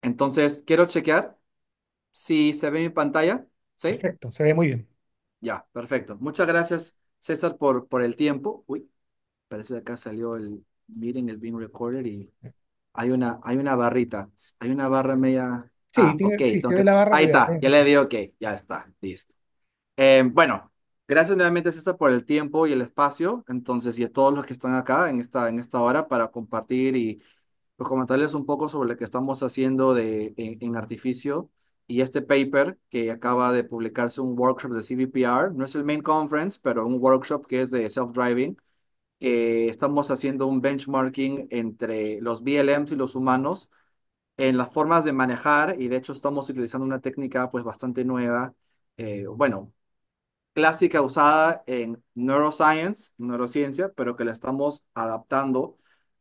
Entonces, quiero chequear si se ve mi pantalla. ¿Sí? Perfecto, se ve muy bien. Ya, perfecto. Muchas gracias, César, por el tiempo. Uy, parece que acá salió el meeting is being recorded y hay una barrita. Hay una barra media. Sí, Ok, sí, tengo se ve que. la barra, Ahí pero ya está, puede ya le empezar. di ok, ya está, listo. Bueno, gracias nuevamente, César, por el tiempo y el espacio. Entonces, y a todos los que están acá en esta hora para compartir y pues, comentarles un poco sobre lo que estamos haciendo en Artificio y este paper que acaba de publicarse, un workshop de CVPR. No es el main conference, pero un workshop que es de self-driving, que estamos haciendo un benchmarking entre los VLMs y los humanos en las formas de manejar, y de hecho estamos utilizando una técnica pues bastante nueva, bueno, clásica usada en neuroscience, neurociencia, pero que la estamos adaptando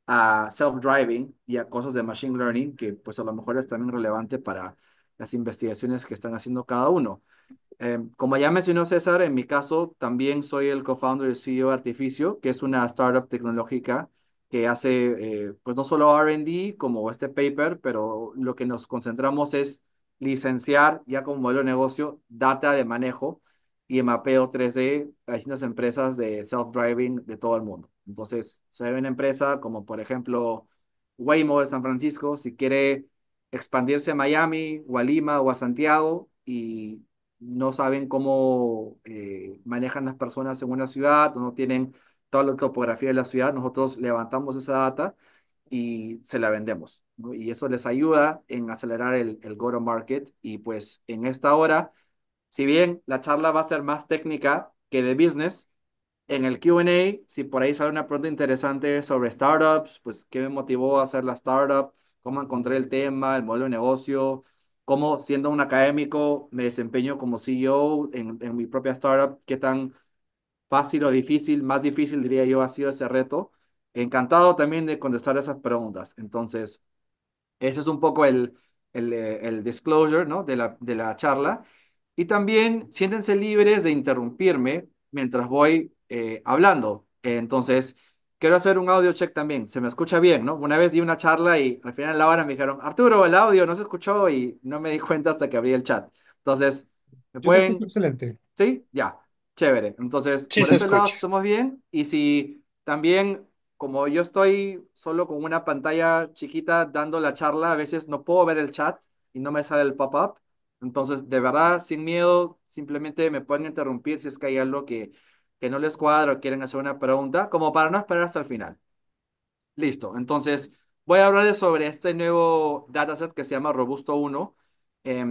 a self-driving y a cosas de machine learning, que pues a lo mejor es también relevante para las investigaciones que están haciendo cada uno. Como ya mencionó César, en mi caso también soy el co-founder y CEO de Artificio, que es una startup tecnológica que hace pues no solo R&D como este paper, pero lo que nos concentramos es licenciar ya como modelo de negocio data de manejo y mapeo 3D a distintas empresas de self-driving de todo el mundo. Entonces, se ve una empresa como por ejemplo Waymo de San Francisco, si quiere expandirse a Miami o a Lima o a Santiago y no saben cómo manejan las personas en una ciudad o no tienen toda la topografía de la ciudad, nosotros levantamos esa data y se la vendemos, ¿no? Y eso les ayuda en acelerar el go-to-market. Y pues en esta hora, si bien la charla va a ser más técnica que de business, en el Q&A, si por ahí sale una pregunta interesante sobre startups, pues qué me motivó a hacer la startup, cómo encontré el tema, el modelo de negocio, cómo siendo un académico me desempeño como CEO en mi propia startup, qué tan fácil o difícil, más difícil diría yo ha sido ese reto. Encantado también de contestar esas preguntas. Entonces, ese es un poco el disclosure, ¿no? de la charla. Y también siéntense libres de interrumpirme mientras voy hablando. Entonces, quiero hacer un audio check también. Se me escucha bien, ¿no? Una vez di una charla y al final de la hora me dijeron, Arturo, el audio no se escuchó y no me di cuenta hasta que abrí el chat. Entonces, ¿me Yo te escucho pueden? excelente. ¿Sí? Ya, chévere. Entonces, Sí por se ese lado escucha. estamos bien. Y si también, como yo estoy solo con una pantalla chiquita dando la charla, a veces no puedo ver el chat y no me sale el pop-up. Entonces, de verdad, sin miedo, simplemente me pueden interrumpir si es que hay algo que no les cuadra o quieren hacer una pregunta, como para no esperar hasta el final. Listo, entonces voy a hablarles sobre este nuevo dataset que se llama Robusto 1,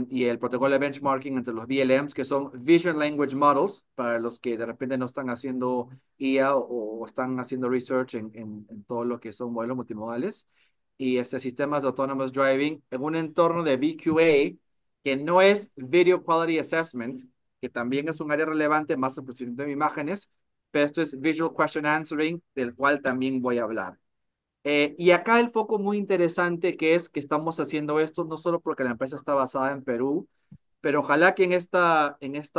y el protocolo de benchmarking entre los VLMs, que son Vision Language Models, para los que de repente no están haciendo IA o están haciendo research en todo lo que son modelos multimodales, y sistemas de Autonomous Driving en un entorno de VQA, que no es Video Quality Assessment, que también es un área relevante, más el procesamiento de imágenes, pero esto es Visual Question Answering, del cual también voy a hablar. Y acá el foco muy interesante que es que estamos haciendo esto no solo porque la empresa está basada en Perú, pero ojalá que en esta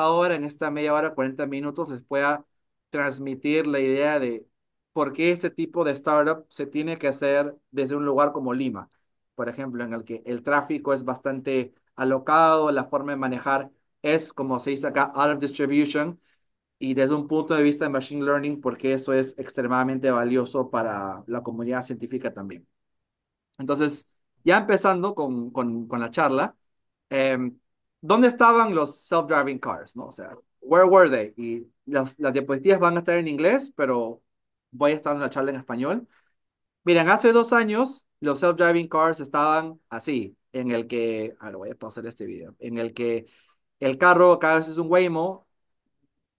hora, en esta media hora, 40 minutos, les pueda transmitir la idea de por qué este tipo de startup se tiene que hacer desde un lugar como Lima, por ejemplo, en el que el tráfico es bastante alocado, la forma de manejar es, como se dice acá, out of distribution, y desde un punto de vista de Machine Learning, porque eso es extremadamente valioso para la comunidad científica también. Entonces, ya empezando con la charla, eh, ¿dónde estaban los self-driving cars? ¿No? O sea, where were they? Y las diapositivas van a estar en inglés, pero voy a estar en la charla en español. Miren, hace 2 años los self-driving cars estaban así, en el que, a ver, voy a pasar este video, en el que el carro cada vez es un Waymo,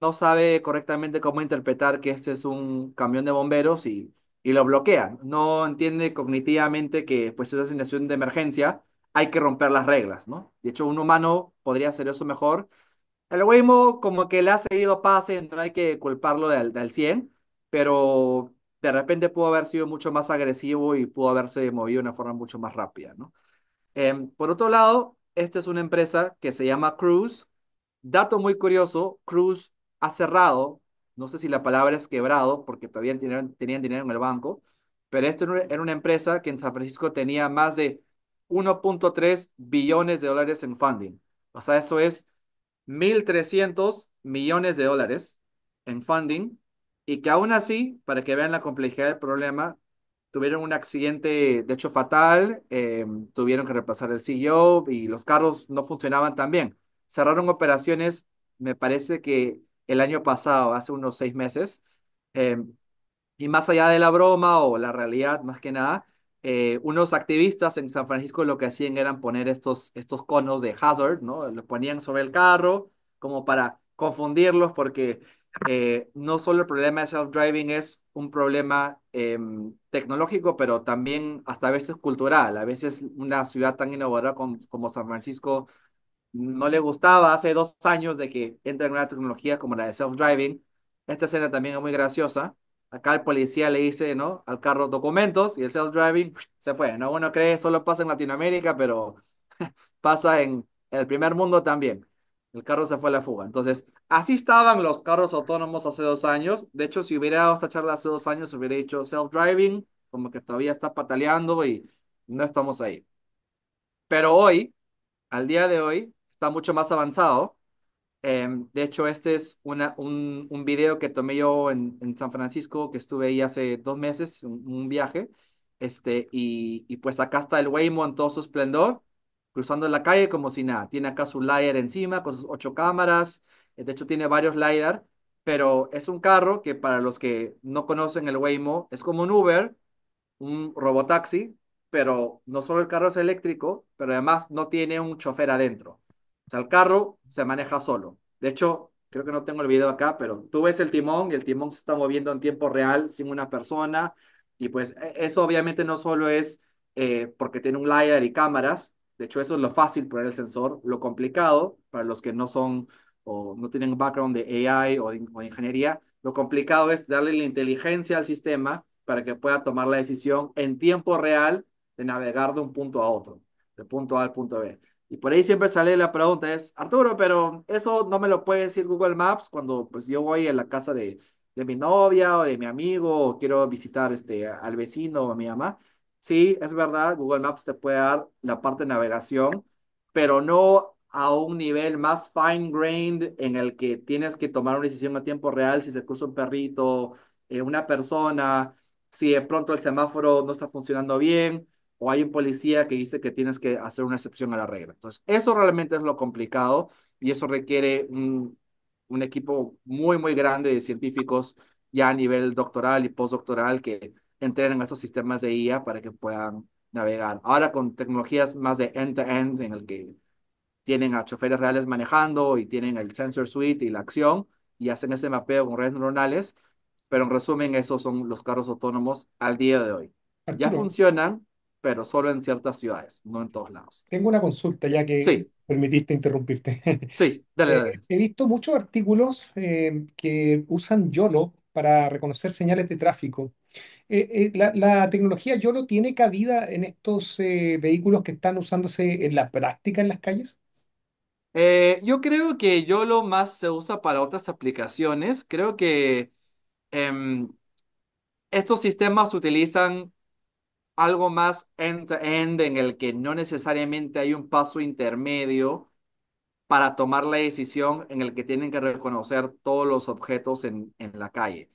no sabe correctamente cómo interpretar que este es un camión de bomberos y lo bloquea. No entiende cognitivamente que pues es una situación de emergencia, hay que romper las reglas, ¿no? De hecho, un humano podría hacer eso mejor. El Waymo como que le ha seguido pase, no hay que culparlo del 100, pero de repente pudo haber sido mucho más agresivo y pudo haberse movido de una forma mucho más rápida, ¿no? Por otro lado, esta es una empresa que se llama Cruise. Dato muy curioso, Cruise ha cerrado, no sé si la palabra es quebrado, porque todavía tenían dinero en el banco, pero esta era una empresa que en San Francisco tenía más de 1.3 billones de dólares en funding. O sea, eso es 1.300 millones de dólares en funding y que aún así, para que vean la complejidad del problema, tuvieron un accidente, de hecho fatal, tuvieron que reemplazar el CEO y los carros no funcionaban tan bien. Cerraron operaciones, me parece que el año pasado, hace unos 6 meses, eh, y más allá de la broma o la realidad, más que nada, unos activistas en San Francisco lo que hacían eran poner estos conos de hazard, ¿no? Los ponían sobre el carro como para confundirlos porque no solo el problema de self-driving es un problema tecnológico, pero también hasta a veces cultural. A veces una ciudad tan innovadora como San Francisco no le gustaba hace 2 años de que entre en una tecnología como la de self-driving. Esta escena también es muy graciosa. Acá el policía le dice, ¿no? Al carro documentos y el self-driving se fue, ¿no? Uno cree solo pasa en Latinoamérica, pero pasa en el primer mundo también. El carro se fue a la fuga. Entonces, así estaban los carros autónomos hace 2 años. De hecho, si hubiera dado esta charla hace 2 años, hubiera dicho self-driving, como que todavía está pataleando y no estamos ahí. Pero hoy, al día de hoy, está mucho más avanzado. De hecho, este es un video que tomé yo en San Francisco, que estuve ahí hace 2 meses, un viaje. Y pues acá está el Waymo en todo su esplendor, cruzando la calle como si nada. Tiene acá su LiDAR encima con sus 8 cámaras. De hecho, tiene varios LiDAR, pero es un carro que para los que no conocen el Waymo, es como un Uber, un robotaxi, pero no solo el carro es eléctrico, pero además no tiene un chofer adentro. O sea, el carro se maneja solo. De hecho, creo que no tengo el video acá, pero tú ves el timón y el timón se está moviendo en tiempo real sin una persona. Y pues eso obviamente no solo es porque tiene un LiDAR y cámaras. De hecho, eso es lo fácil poner el sensor. Lo complicado, para los que no son o no tienen un background de AI o de ingeniería, lo complicado es darle la inteligencia al sistema para que pueda tomar la decisión en tiempo real de navegar de un punto a otro, del punto A al punto B. Y por ahí siempre sale la pregunta es, Arturo, pero eso no me lo puede decir Google Maps cuando pues yo voy a la casa de mi novia o de mi amigo o quiero visitar al vecino o a mi mamá. Sí, es verdad, Google Maps te puede dar la parte de navegación, pero no a un nivel más fine-grained en el que tienes que tomar una decisión a tiempo real si se cruza un perrito, una persona, si de pronto el semáforo no está funcionando bien o hay un policía que dice que tienes que hacer una excepción a la regla. Entonces, eso realmente es lo complicado y eso requiere un equipo muy, muy grande de científicos ya a nivel doctoral y postdoctoral que entrenen esos sistemas de IA para que puedan navegar. Ahora con tecnologías más de end-to-end en el que tienen a choferes reales manejando y tienen el sensor suite y la acción y hacen ese mapeo con redes neuronales, pero en resumen, esos son los carros autónomos al día de hoy. Ya Arturo, funcionan, pero solo en ciertas ciudades, no en todos lados. tengo una consulta ya que Sí, permitiste interrumpirte. sí, dale, dale. He visto muchos artículos que usan YOLO para reconocer señales de tráfico. La tecnología YOLO tiene cabida en estos vehículos que están usándose en la práctica en las calles? Yo creo que YOLO más se usa para otras aplicaciones. Creo que em, estos sistemas utilizan algo más end-to-end en el que no necesariamente hay un paso intermedio para tomar la decisión en el que tienen que reconocer todos los objetos en la calle.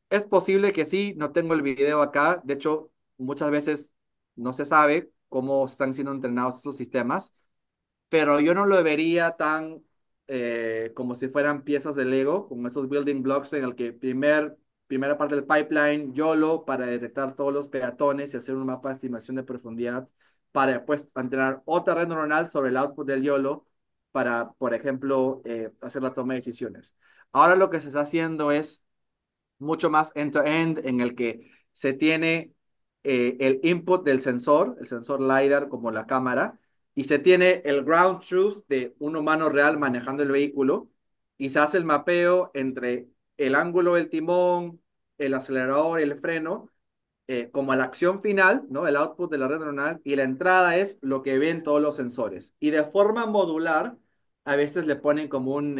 Es posible que sí, no tengo el video acá. De hecho, muchas veces no se sabe cómo están siendo entrenados esos sistemas, pero yo no lo vería tan como si fueran piezas de Lego, como esos building blocks en el que primera parte del pipeline, YOLO, para detectar todos los peatones y hacer un mapa de estimación de profundidad, para después entrenar otra red neuronal sobre el output del YOLO para, por ejemplo, hacer la toma de decisiones. Ahora lo que se está haciendo es mucho más end-to-end en el que se tiene el input del sensor, el sensor LiDAR como la cámara, y se tiene el ground truth de un humano real manejando el vehículo, y se hace el mapeo entre el ángulo del timón, el acelerador y el freno, como la acción final, ¿no? El output de la red neuronal y la entrada es lo que ven todos los sensores. Y de forma modular, a veces le ponen como un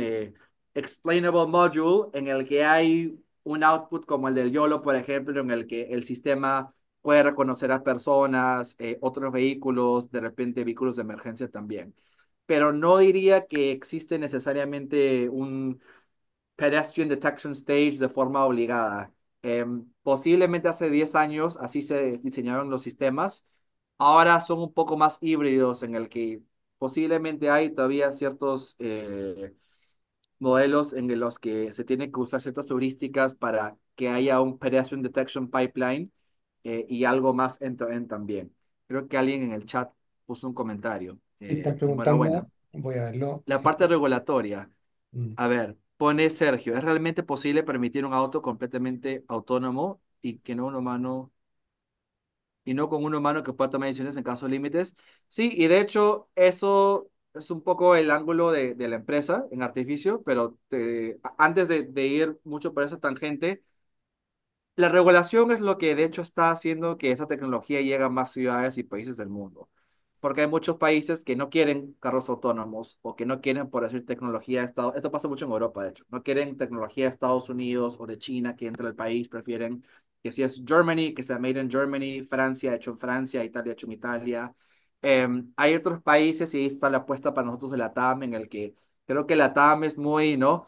explainable module en el que hay un output como el del YOLO, por ejemplo, en el que el sistema puede reconocer a personas, otros vehículos, de repente vehículos de emergencia también. Pero no diría que existe necesariamente un pedestrian detection stage de forma obligada. Posiblemente hace 10 años así se diseñaron los sistemas. Ahora son un poco más híbridos en el que posiblemente hay todavía ciertos modelos en los que se tiene que usar ciertas heurísticas para que haya un pedestrian detection pipeline y algo más end-to-end también. Creo que alguien en el chat puso un comentario. Están Enhorabuena. preguntando, voy a verlo. La parte regulatoria. Mm. A ver, pone Sergio, ¿es realmente posible permitir un auto completamente autónomo y que no un humano y no con un humano que pueda tomar decisiones en casos límites? Sí, y de hecho eso es un poco el ángulo de la empresa en artificio, pero antes de ir mucho por esa tangente, la regulación es lo que de hecho está haciendo que esa tecnología llegue a más ciudades y países del mundo. Porque hay muchos países que no quieren carros autónomos o que no quieren, por decir, tecnología de Estados. Esto pasa mucho en Europa, de hecho. No quieren tecnología de Estados Unidos o de China que entre al país. Prefieren que si es Germany, que sea made in Germany, Francia, hecho en Francia, Italia, hecho en Italia. Hay otros países y ahí está la apuesta para nosotros de la TAM, en el que creo que la TAM es muy, ¿no?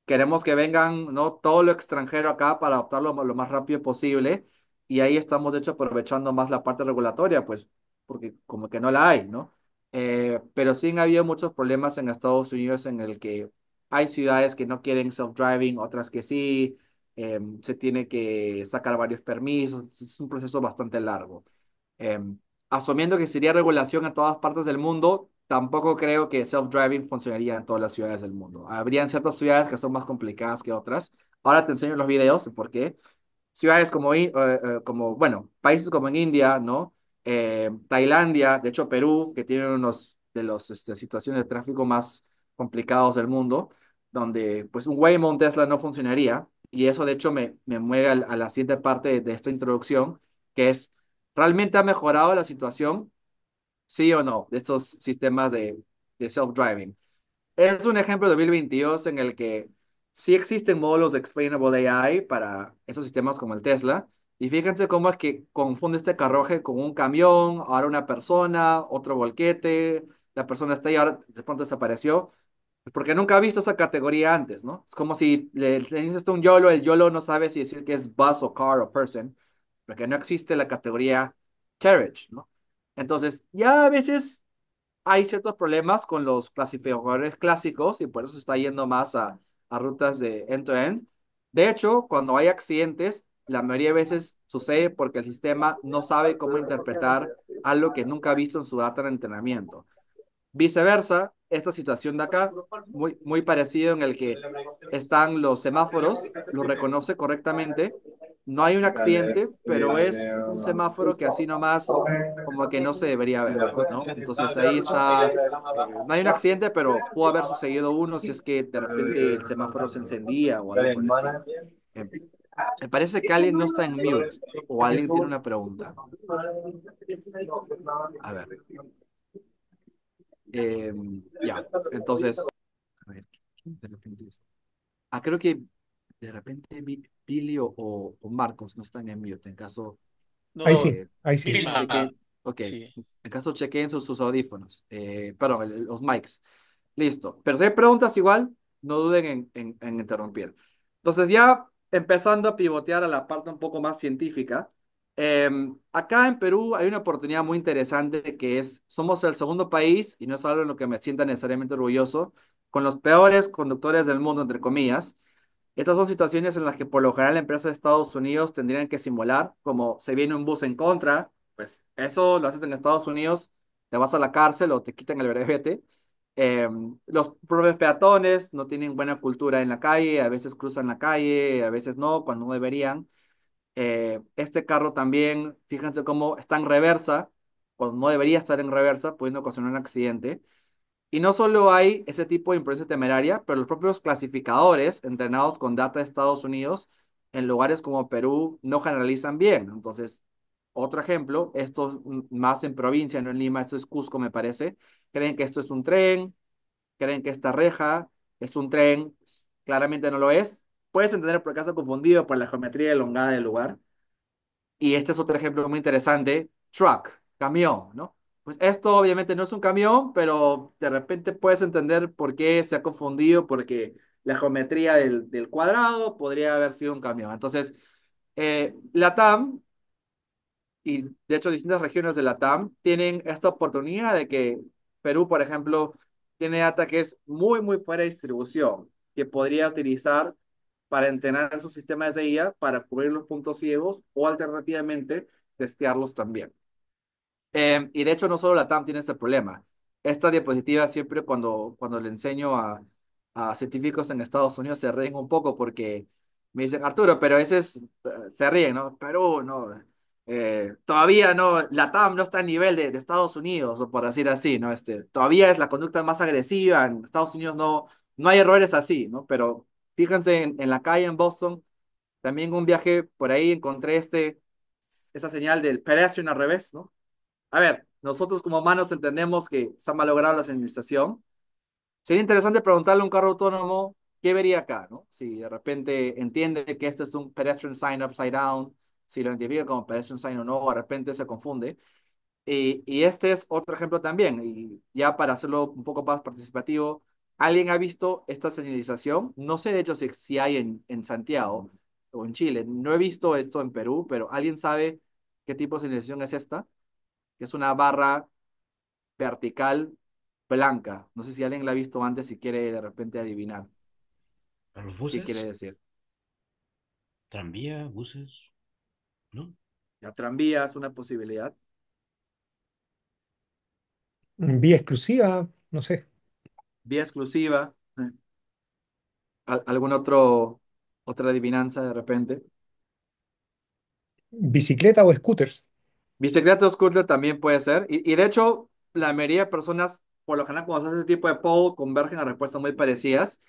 Queremos que vengan, ¿no? Todo lo extranjero acá para adoptarlo lo más rápido posible. Y ahí estamos, de hecho, aprovechando más la parte regulatoria, pues, porque como que no la hay, ¿no? Pero sí han habido muchos problemas en Estados Unidos en el que hay ciudades que no quieren self-driving, otras que sí. Se tiene que sacar varios permisos. Es un proceso bastante largo. Em, Asumiendo que sería regulación en todas partes del mundo, tampoco creo que self-driving funcionaría en todas las ciudades del mundo. Habrían ciertas ciudades que son más complicadas que otras. Ahora te enseño los videos de por qué. Ciudades como, como, bueno, países como en India, ¿no? Tailandia, de hecho Perú, que tiene unos de los situaciones de tráfico más complicados del mundo, donde pues un Waymo, un Tesla no funcionaría. Y eso de hecho me mueve a la siguiente parte de esta introducción, que es, ¿realmente ha mejorado la situación? ¿Sí o no? De estos sistemas de self-driving. Es un ejemplo de 2022 en el que sí existen módulos de explainable AI para esos sistemas como el Tesla. Y fíjense cómo es que confunde este carruaje con un camión, ahora una persona, otro volquete, la persona está ahí, ahora de pronto desapareció. Pues porque nunca ha visto esa categoría antes, ¿no? Es como si le dices a un YOLO, el YOLO no sabe si decir que es bus o car o person, porque no existe la categoría carriage, ¿no? Entonces, ya a veces hay ciertos problemas con los clasificadores clásicos y por eso se está yendo más a rutas de end-to-end. De hecho, cuando hay accidentes, la mayoría de veces sucede porque el sistema no sabe cómo interpretar algo que nunca ha visto en su data de entrenamiento. Viceversa, esta situación de acá, muy parecido en el que están los semáforos, los reconoce correctamente, no hay un accidente, pero es un semáforo que así nomás como que no se debería ver, ¿no? Entonces ahí está, no hay un accidente, pero pudo haber sucedido uno si es que de repente el semáforo se encendía o algo por el estilo. Eh, Me parece que alguien no está en mute o alguien tiene una pregunta. A ver, ya, entonces, a ver, de repente creo que de repente Billy o Marcos no están en mute. En caso, Ahí sí, eh, ahí sí. Vilma, chequen, ok, sí. en caso chequen sus audífonos, perdón, los mics. Listo. Pero si hay preguntas igual, no duden en interrumpir. Entonces ya empezando a pivotear a la parte un poco más científica, acá en Perú hay una oportunidad muy interesante que es, somos el segundo país, y no es algo en lo que me sienta necesariamente orgulloso, con los peores conductores del mundo, entre comillas. Estas son situaciones en las que por lo general empresas de Estados Unidos tendrían que simular, como se viene un bus en contra, pues eso lo haces en Estados Unidos, te vas a la cárcel o te quitan el brevete. Los propios peatones no tienen buena cultura en la calle, a veces cruzan la calle, a veces no, cuando no deberían. Este carro también, fíjense cómo está en reversa, cuando no debería estar en reversa, pudiendo ocasionar un accidente. Y no solo hay ese tipo de imprudencia temeraria, pero los propios clasificadores entrenados con data de Estados Unidos en lugares como Perú no generalizan bien. Entonces, otro ejemplo, esto más en provincia, no en Lima, esto es Cusco, me parece. Creen que esto es un tren, creen que esta reja es un tren, claramente no lo es. Puedes entender por qué se ha confundido por la geometría elongada del lugar. Y este es otro ejemplo muy interesante, truck, camión, ¿no? Pues esto obviamente no es un camión, pero de repente puedes entender por qué se ha confundido, porque la geometría del cuadrado podría haber sido un camión. Entonces, Latam y de hecho distintas regiones de Latam tienen esta oportunidad de que Perú, por ejemplo, tiene ataques muy fuera de distribución que podría utilizar para entrenar sus sistemas de IA para cubrir los puntos ciegos o alternativamente testearlos también. Y de hecho no solo la TAM tiene este problema. Esta diapositiva siempre cuando le enseño a científicos en Estados Unidos se ríen un poco porque me dicen, Arturo, pero ese es, se ríen, ¿no? Perú, no, todavía no, la TAM no está a nivel de Estados Unidos, o por decir así, ¿no? Todavía es la conducta más agresiva, en Estados Unidos no hay errores así, ¿no? Pero fíjense en la calle en Boston, también un viaje por ahí encontré esa señal del pedestrian al revés, ¿no? A ver, nosotros como humanos entendemos que se ha malogrado la señalización. Sería interesante preguntarle a un carro autónomo qué vería acá, ¿no? Si de repente entiende que este es un pedestrian sign upside down, si lo identifica como pedestrian sign o no, de repente se confunde. Y este es otro ejemplo también, y ya para hacerlo un poco más participativo, ¿alguien ha visto esta señalización? No sé de hecho si hay en Santiago o en Chile, no he visto esto en Perú, pero ¿alguien sabe qué tipo de señalización es esta? Que es una barra vertical blanca. No sé si alguien la ha visto antes y quiere de repente adivinar ¿A los qué quiere buses? decir. ¿Tranvía? ¿Buses? ¿No? La tranvía es una posibilidad. Vía exclusiva, no sé. Vía exclusiva. ¿Algún otra adivinanza de repente? Bicicleta o scooters. Bicicleta scooter también puede ser. Y de hecho, la mayoría de personas, por lo general, cuando se hace este tipo de poll, convergen a respuestas muy parecidas.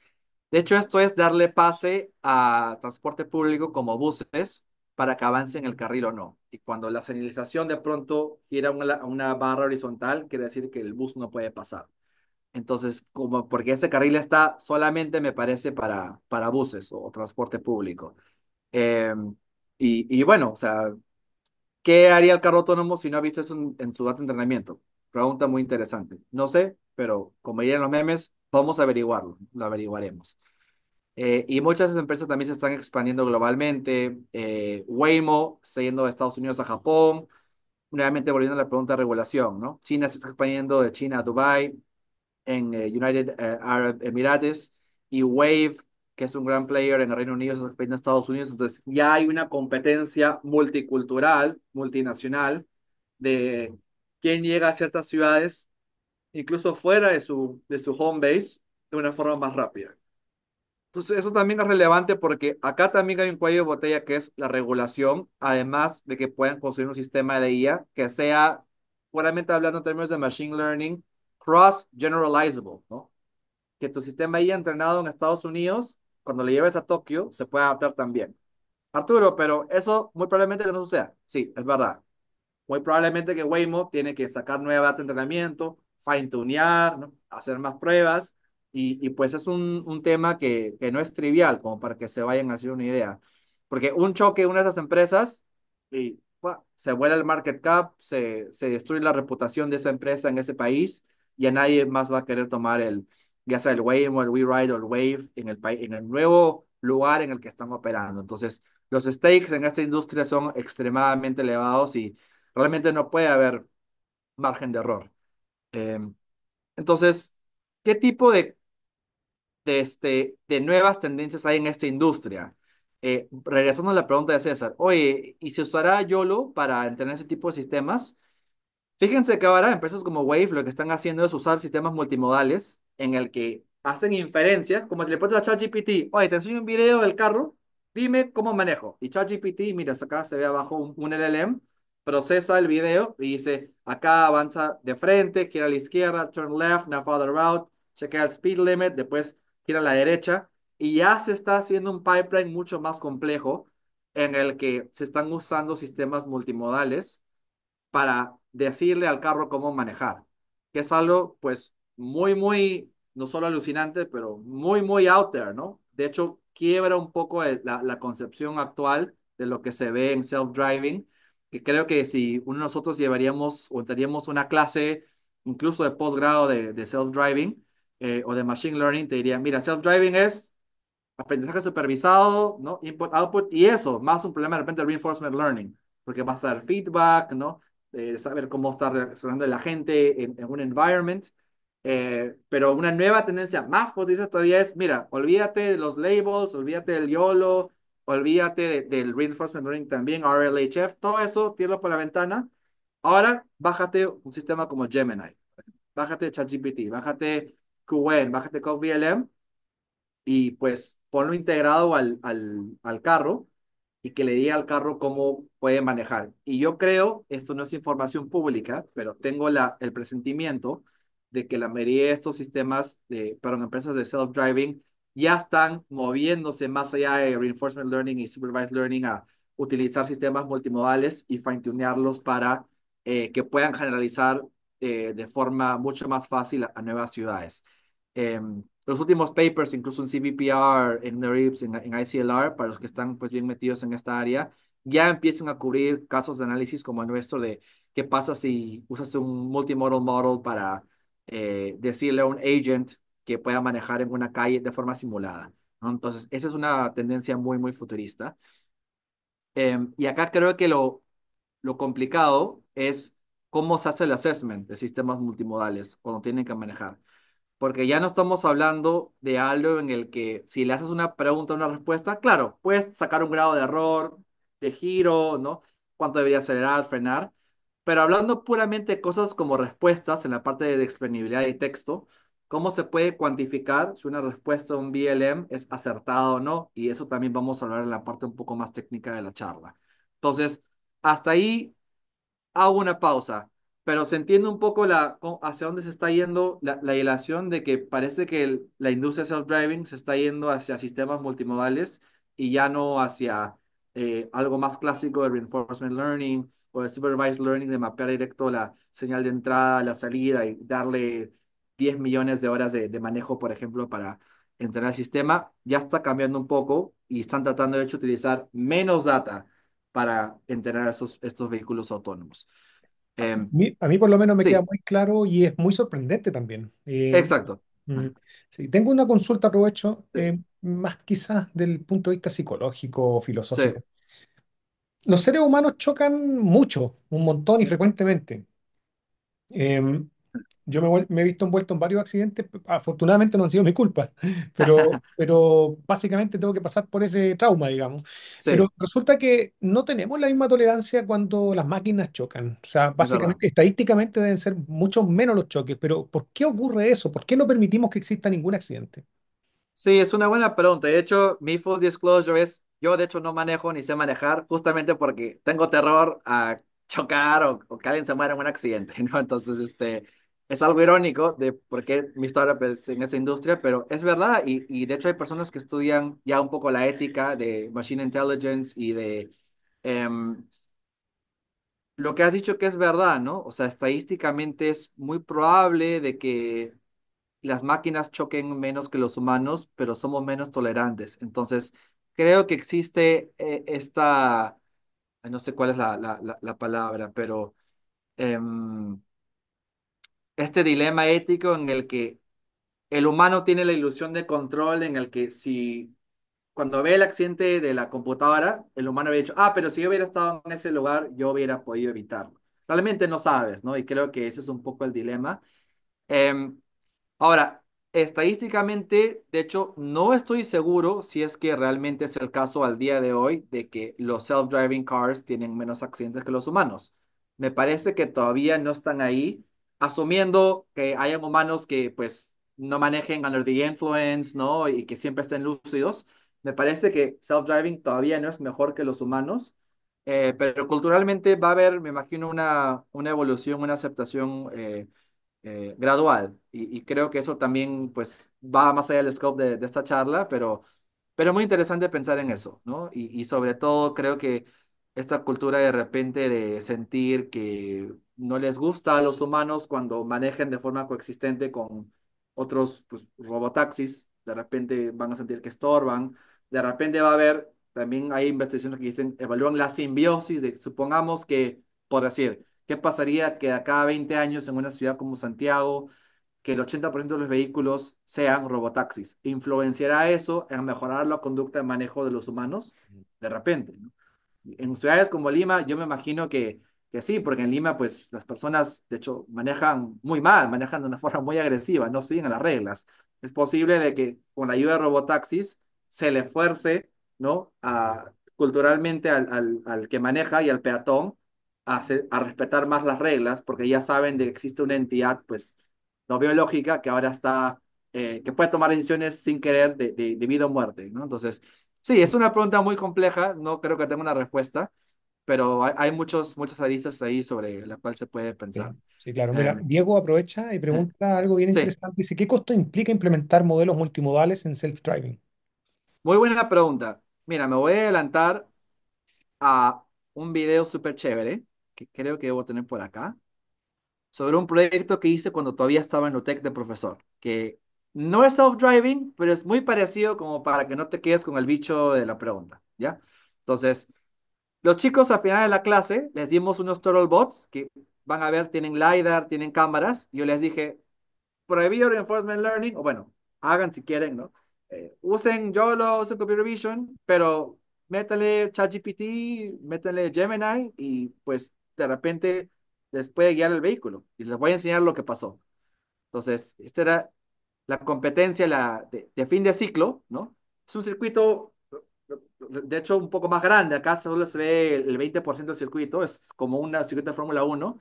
De hecho, esto es darle pase a transporte público como buses para que avance en el carril o no. Y cuando la señalización de pronto gira a una barra horizontal, quiere decir que el bus no puede pasar. Entonces, como porque ese carril está solamente, me parece, para buses o transporte público. Eh, y bueno, o sea, ¿qué haría el carro autónomo si no ha visto eso en su data de entrenamiento? Pregunta muy interesante. No sé, pero como dirían los memes, vamos a averiguarlo, lo averiguaremos. Y muchas empresas también se están expandiendo globalmente. Waymo está yendo de Estados Unidos a Japón. Nuevamente volviendo a la pregunta de regulación, ¿no? China se está expandiendo de China a Dubái, en United Arab Emirates, y Wave, que es un gran player en el Reino Unido, se está expandiendo a Estados Unidos. Entonces ya hay una competencia multicultural, multinacional, de quién llega a ciertas ciudades, incluso fuera de su home base, de una forma más rápida. Entonces, eso también es relevante porque acá también hay un cuello de botella que es la regulación, además de que puedan construir un sistema de IA que sea, puramente hablando en términos de machine learning, cross-generalizable, ¿no? Que tu sistema IA entrenado en Estados Unidos, cuando lo lleves a Tokio, se pueda adaptar también. Arturo, pero eso muy probablemente que no suceda. Sí, es verdad. Muy probablemente que Waymo tiene que sacar nueva data de entrenamiento, fine-tunear, ¿no? Hacer más pruebas, y pues es un tema que no es trivial, como para que se vayan a hacer una idea. Porque un choque en una de esas empresas y ¡fua! Se vuela el market cap, se destruye la reputación de esa empresa en ese país, y a nadie más va a querer tomar ya sea el Waymo, el WeRide o el Wave en el nuevo lugar en el que están operando. Entonces, los stakes en esta industria son extremadamente elevados y realmente no puede haber margen de error. Eh, entonces, ¿qué tipo de nuevas tendencias hay en esta industria? Regresando a la pregunta de César, oye, ¿y se usará YOLO para entrenar ese tipo de sistemas? Fíjense que ahora empresas como Wave lo que están haciendo es usar sistemas multimodales en el que hacen inferencias, como si le pones a ChatGPT, oye, te enseño un video del carro, dime cómo manejo. Y ChatGPT, mira, acá se ve abajo un LLM, procesa el video y dice, acá avanza de frente, gira a la izquierda, turn left, now follow the route, chequea el speed limit, después gira a la derecha, y ya se está haciendo un pipeline mucho más complejo en el que se están usando sistemas multimodales para decirle al carro cómo manejar, que es algo pues no solo alucinante, pero muy out there, ¿no? De hecho, quiebra un poco la concepción actual de lo que se ve en self-driving, que creo que si uno de nosotros llevaríamos o entraríamos una clase incluso de posgrado de self-driving o de machine learning, te diría, mira, self-driving es aprendizaje supervisado, ¿no? Input, output, y eso, más un problema de repente de reinforcement learning, porque vas a dar feedback, ¿no? Saber cómo está reaccionando la gente en un environment. Pero una nueva tendencia más positiva todavía es, mira, olvídate de los labels, olvídate del YOLO, olvídate del reinforcement learning también, RLHF, todo eso, tíralo por la ventana. Ahora, bájate un sistema como Gemini, bájate ChatGPT, bájate QN, bájate CodeVLM y pues ponlo integrado al carro y que le diga al carro cómo puede manejar. Y yo creo, esto no es información pública, pero tengo el presentimiento de que la mayoría de estos sistemas, perdón, empresas de self-driving, ya están moviéndose más allá de reinforcement learning y supervised learning a utilizar sistemas multimodales y fine-tunearlos para que puedan generalizar de forma mucho más fácil a nuevas ciudades. Los últimos papers, incluso en CVPR, en NeurIPS, en ICLR, para los que están pues bien metidos en esta área, ya empiezan a cubrir casos de análisis como el nuestro de qué pasa si usas un multimodal model para decirle a un agent que pueda manejar en una calle de forma simulada, ¿no? Entonces, esa es una tendencia muy, muy futurista. Y acá creo que lo complicado es cómo se hace el assessment de sistemas multimodales cuando tienen que manejar. Porque ya no estamos hablando de algo en el que si le haces una pregunta o una respuesta, claro, puedes sacar un grado de error, de giro, ¿no? Cuánto debería acelerar, frenar. Pero hablando puramente de cosas como respuestas en la parte de explainabilidad y texto, ¿cómo se puede cuantificar si una respuesta a un BLM es acertada o no? Y eso también vamos a hablar en la parte un poco más técnica de la charla. Entonces, hasta ahí hago una pausa, pero se entiende un poco hacia dónde se está yendo la ilación de que parece que la industria self-driving se está yendo hacia sistemas multimodales y ya no hacia algo más clásico de reinforcement learning o de supervised learning, de mapear directo la señal de entrada, la salida y darle 10 millones de horas de manejo, por ejemplo, para entrenar el sistema. Ya está cambiando un poco y están tratando de hecho utilizar menos data para entrenar estos vehículos autónomos. Eh, A mí por lo menos me queda sí, muy claro y es muy sorprendente también. exacto. Mm, Ah, sí, tengo una consulta, aprovecho, sí, más quizás del punto de vista psicológico o sí, filosófico. Los seres humanos chocan mucho, un montón y frecuentemente. Em, yo me he visto envuelto en varios accidentes, afortunadamente no han sido mi culpa, pero básicamente tengo que pasar por ese trauma, digamos. sí, Pero resulta que no tenemos la misma tolerancia cuando las máquinas chocan. O sea, es verdad. básicamente, estadísticamente deben ser mucho menos los choques, pero ¿por qué ocurre eso? ¿Por qué no permitimos que exista ningún accidente? Sí, es una buena pregunta. De hecho, mi full disclosure es, yo de hecho no manejo ni sé manejar justamente porque tengo terror a chocar o que alguien se muera en un accidente, ¿no? Entonces, es algo irónico de por qué mi historia pues, en esa industria, pero es verdad y de hecho hay personas que estudian ya un poco la ética de Machine Intelligence y de em, lo que has dicho que es verdad, ¿no? O sea, estadísticamente es muy probable de que las máquinas choquen menos que los humanos, pero somos menos tolerantes. Entonces, creo que existe no sé cuál es la palabra, pero em, este dilema ético en el que el humano tiene la ilusión de control, en el que si cuando ve el accidente de la computadora, el humano había dicho, pero si yo hubiera estado en ese lugar, yo hubiera podido evitarlo. Realmente no sabes, ¿no? Y creo que ese es un poco el dilema. Em, Ahora, estadísticamente, de hecho, no estoy seguro si es que realmente es el caso al día de hoy de que los self-driving cars tienen menos accidentes que los humanos. Me parece que todavía no están ahí, asumiendo que hayan humanos que pues no manejen under the influence, ¿no? Y que siempre estén lúcidos. Me parece que self-driving todavía no es mejor que los humanos, pero culturalmente va a haber, me imagino, una evolución, una aceptación. Gradual. Y creo que eso también pues va más allá del scope de esta charla, pero muy interesante pensar en eso, ¿no? Y sobre todo creo que esta cultura de repente de sentir que no les gusta a los humanos cuando manejen de forma coexistente con otros pues, robotaxis, de repente van a sentir que estorban, de repente va a haber también hay investigaciones que dicen, evalúan la simbiosis de, supongamos que, por decir, ¿qué pasaría que a cada 20 años en una ciudad como Santiago, que el 80% de los vehículos sean robotaxis? ¿Influenciará eso en mejorar la conducta de manejo de los humanos? De repente, ¿no? En ciudades como Lima, yo me imagino que sí, porque en Lima, pues las personas, de hecho, manejan muy mal, manejan de una forma muy agresiva, no siguen las reglas. Es posible de que con la ayuda de robotaxis se le fuerce, ¿no? Culturalmente al que maneja y al peatón a respetar más las reglas, porque ya saben de que existe una entidad, pues, no biológica que ahora está, que puede tomar decisiones sin querer de vida o muerte, ¿no? Entonces, sí, es una pregunta muy compleja, no creo que tenga una respuesta, pero hay muchas aristas ahí sobre la cual se puede pensar. Sí, sí, claro. Eh, Mira, Diego aprovecha y eh, pregunta algo bien sí, interesante. Dice, ¿qué costo implica implementar modelos multimodales en self-driving? muy buena pregunta. Mira, me voy a adelantar a un video súper chévere que creo que debo tener por acá, sobre un proyecto que hice cuando todavía estaba en UTEC de profesor, que no es self-driving, pero es muy parecido como para que no te quedes con el bicho de la pregunta, ¿ya? Entonces, los chicos al final de la clase les dimos unos Turtle Bots que van a ver, tienen LiDAR, tienen cámaras. Yo les dije, prohibido Reinforcement Learning, o bueno, hagan si quieren, ¿no? Usen YOLO, usen Computer Vision, pero métanle ChatGPT, métanle Gemini y pues de repente les puede guiar el vehículo y les voy a enseñar lo que pasó. Entonces, esta era la competencia de fin de ciclo, ¿no? Es un circuito, de hecho, un poco más grande. Acá solo se ve el 20% del circuito, es como un circuito de Fórmula Uno.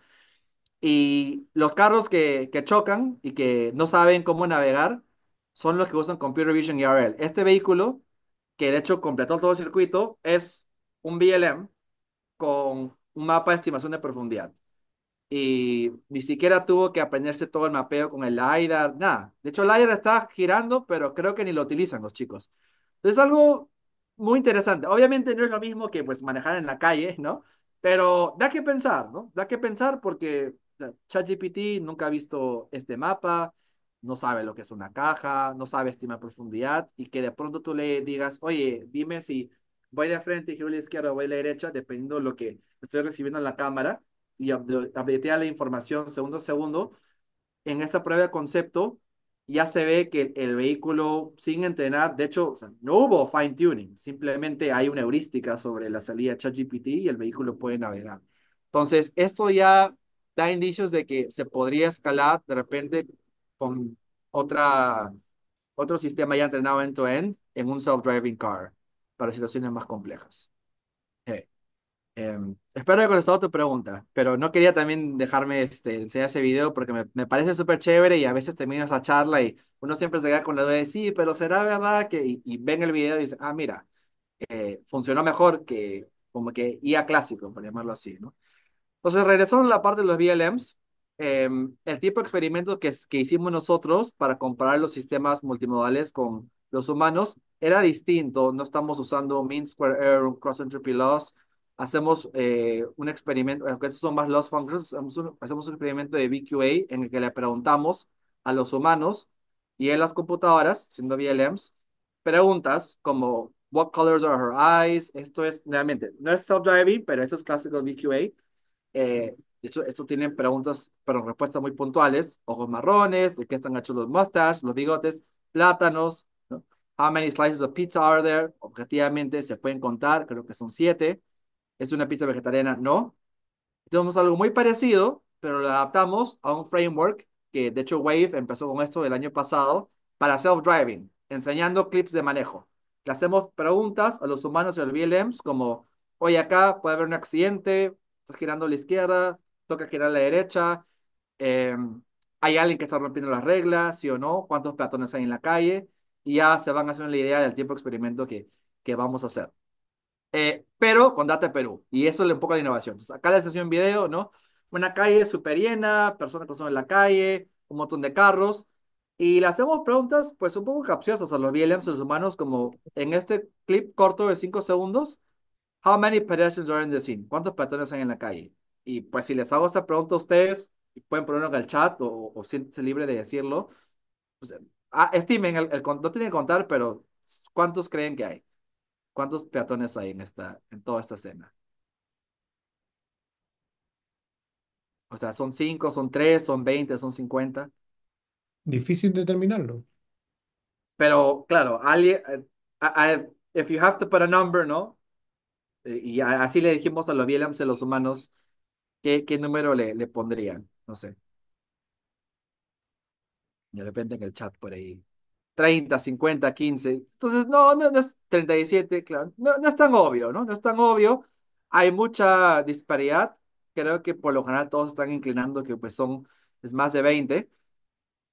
Y los carros que chocan y que no saben cómo navegar son los que usan Computer Vision y RL. Este vehículo, que de hecho completó todo el circuito, es un BLM con un mapa de estimación de profundidad y ni siquiera tuvo que aprenderse todo el mapeo con el LiDAR, nada. De hecho, el LiDAR está girando, pero creo que ni lo utilizan los chicos. Es algo muy interesante. Obviamente no es lo mismo que pues manejar en la calle, ¿no? Pero da que pensar, ¿no? Da que pensar porque ChatGPT nunca ha visto este mapa, no sabe lo que es una caja, no sabe estimar profundidad y que de pronto tú le digas, oye, dime si voy de frente, giro a la izquierda o voy a la derecha, dependiendo de lo que estoy recibiendo en la cámara y updatea la información segundo a segundo, en esa prueba de concepto ya se ve que el vehículo sin entrenar, de hecho, o sea, no hubo fine tuning, simplemente hay una heurística sobre la salida de ChatGPT y el vehículo puede navegar. Entonces, esto ya da indicios de que se podría escalar de repente con otra, otro sistema ya entrenado end-to-end en un self-driving car para situaciones más complejas. Hey. Espero haber contestado tu pregunta, pero no quería también dejarme enseñar ese video porque me parece súper chévere y a veces terminas la charla y uno siempre se queda con la duda de sí, pero será verdad que, y ven el video y dicen, ah, mira, funcionó mejor que como que IA clásico, por llamarlo así, ¿no? Entonces, regresando a la parte de los VLMs, el tipo de experimento que hicimos nosotros para comparar los sistemas multimodales con los humanos era distinto. No estamos usando mean square error, cross entropy loss. Hacemos un experimento, aunque esos son más loss functions, hacemos un experimento de VQA en el que le preguntamos a los humanos y en las computadoras, siendo VLMs, preguntas como what colors are her eyes. Esto es, realmente, no es self-driving, pero esto es clásico VQA. De hecho, esto tiene preguntas, pero respuestas muy puntuales. Ojos marrones, de qué están hechos los mustaches, los bigotes, plátanos, ¿no? How many slices of pizza are there? Objetivamente se pueden contar, creo que son 7. ¿Es una pizza vegetariana? No. Tenemos algo muy parecido, pero lo adaptamos a un framework que de hecho Wave empezó con esto el año pasado para self-driving, enseñando clips de manejo. Le hacemos preguntas a los humanos y a los VLMs como, oye, acá puede haber un accidente, estás girando a la izquierda, toca girar a la derecha, eh, hay alguien que está rompiendo las reglas, sí o no, cuántos peatones hay en la calle, y ya se van a hacer la idea del tiempo de experimento que vamos a hacer, pero con data de Perú. Y eso es un poco la innovación. Entonces, acá les enseño un video, ¿no? Una calle súper llena, personas que son en la calle, un montón de carros. Y le hacemos preguntas, pues, un poco capciosas a los VLMs, a los humanos, como en este clip corto de 5 segundos, how many pedestrians are in the scene? ¿Cuántos peatones hay en la calle? Y pues, si les hago esta pregunta a ustedes, pueden ponerlo en el chat o siéntense libre de decirlo. Pues, estimen, no tienen que contar, pero ¿cuántos creen que hay? ¿Cuántos peatones hay en toda esta escena? O sea, ¿son 5, son 3, son 20, son 50? Difícil determinarlo. Pero claro, alguien, if you have to put a number, ¿no? Así le dijimos a los Willems de los humanos, ¿qué número le pondrían? No sé, de repente en el chat por ahí. 30, 50, 15. Entonces, no es 37, claro. No es tan obvio, ¿no? No es tan obvio. Hay mucha disparidad. Creo que por lo general todos están inclinando que pues es más de 20.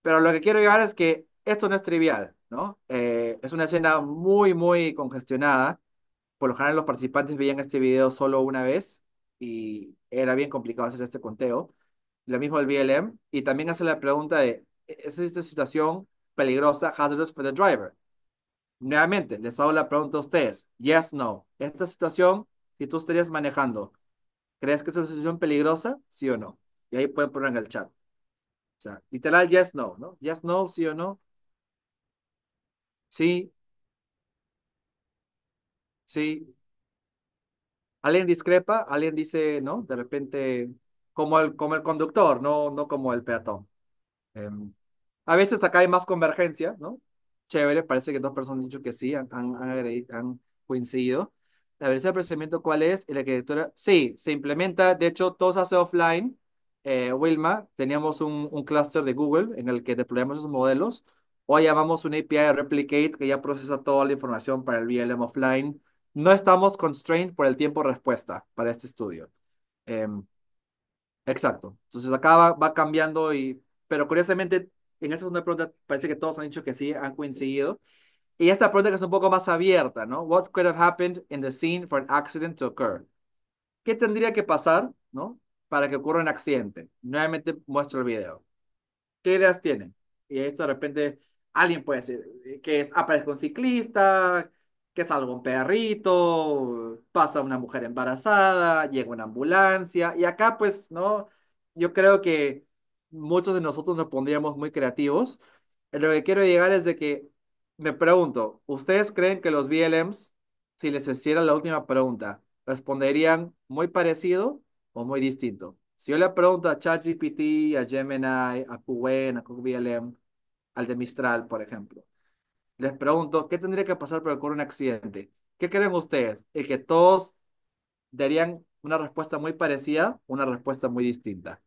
Pero lo que quiero llegar es que esto no es trivial, ¿no? Es una escena muy, muy congestionada. Por lo general los participantes veían este video solo una vez y era bien complicado hacer este conteo. Lo mismo el BLM. Y también hace la pregunta de, ¿es esta situación peligrosa, hazardous for the driver? Nuevamente, les hago la pregunta a ustedes. Yes, no. Esta situación, si tú estarías manejando, ¿crees que es una situación peligrosa? ¿Sí o no? Y ahí pueden poner en el chat. O sea, literal, yes, no, ¿no? Yes, no, sí o no. Sí, sí. ¿Alguien discrepa? ¿Alguien dice no? De repente, como el conductor, no como el peatón. Em, a veces acá hay más convergencia, ¿no? Chévere, parece que dos personas han dicho que sí, han coincidido. La velocidad de procesamiento, ¿cuál es? Y la arquitectura, sí, se implementa, de hecho, todo se hace offline. Wilma, teníamos un clúster de Google en el que deployamos esos modelos. Hoy llamamos un API de Replicate que ya procesa toda la información para el VLM offline. No estamos constrained por el tiempo de respuesta para este estudio. Em, Exacto. Entonces acá va cambiando pero curiosamente, en esa segunda pregunta parece que todos han dicho que sí, han coincidido. Y esta pregunta que es un poco más abierta, ¿no? What could have happened in the scene for an accident to occur? ¿Qué tendría que pasar, ¿no? Para que ocurra un accidente? Nuevamente muestro el video. ¿Qué ideas tienen? Y esto de repente alguien puede decir que aparezca un ciclista, que salga un perrito, pasa una mujer embarazada, llega una ambulancia, y acá pues, ¿no? Yo creo que muchos de nosotros nos pondríamos muy creativos. Lo que quiero llegar es de que me pregunto, ¿ustedes creen que los BLMs, si les hiciera la última pregunta, responderían muy parecido o muy distinto? Si yo le pregunto a ChatGPT, a Gemini, a QWen, a QBLM, al de Mistral, por ejemplo, les pregunto, ¿qué tendría que pasar para que ocurra un accidente? ¿Qué creen ustedes? ¿El que todos darían una respuesta muy parecida o una respuesta muy distinta?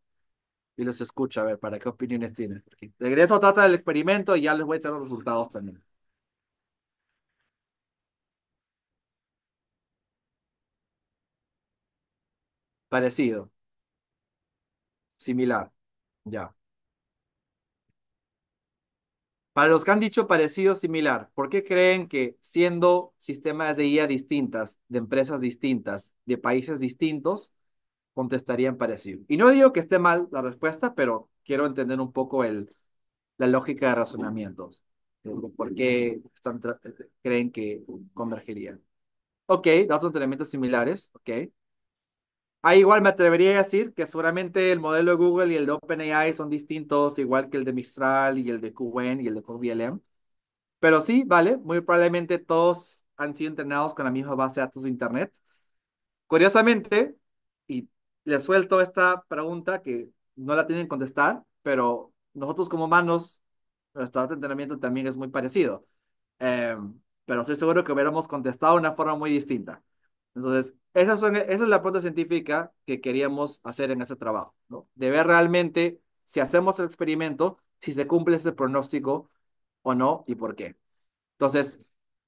Y los escucho, a ver, para qué opiniones tienen. Porque de eso trata el experimento y ya les voy a echar los resultados también. Parecido, similar, ya. Para los que han dicho parecido, similar, ¿por qué creen que siendo sistemas de IA distintas, de empresas distintas, de países distintos, contestarían parecido? Y no digo que esté mal la respuesta, pero quiero entender un poco la lógica de razonamientos. ¿Por qué creen que convergerían? Ok, datos de entrenamientos similares, ok. Ahí igual me atrevería a decir que seguramente el modelo de Google y el de OpenAI son distintos, igual que el de Mistral y el de QWen y el de QVLM. Pero sí, vale, muy probablemente todos han sido entrenados con la misma base de datos de Internet. Curiosamente, y les suelto esta pregunta que no la tienen que contestar, pero nosotros como humanos, nuestro dato de entrenamiento también es muy parecido. Eh, pero estoy seguro que hubiéramos contestado de una forma muy distinta. Entonces, esa es la pregunta científica que queríamos hacer en ese trabajo, ¿no? De ver realmente si hacemos el experimento, si se cumple ese pronóstico o no y por qué. Entonces,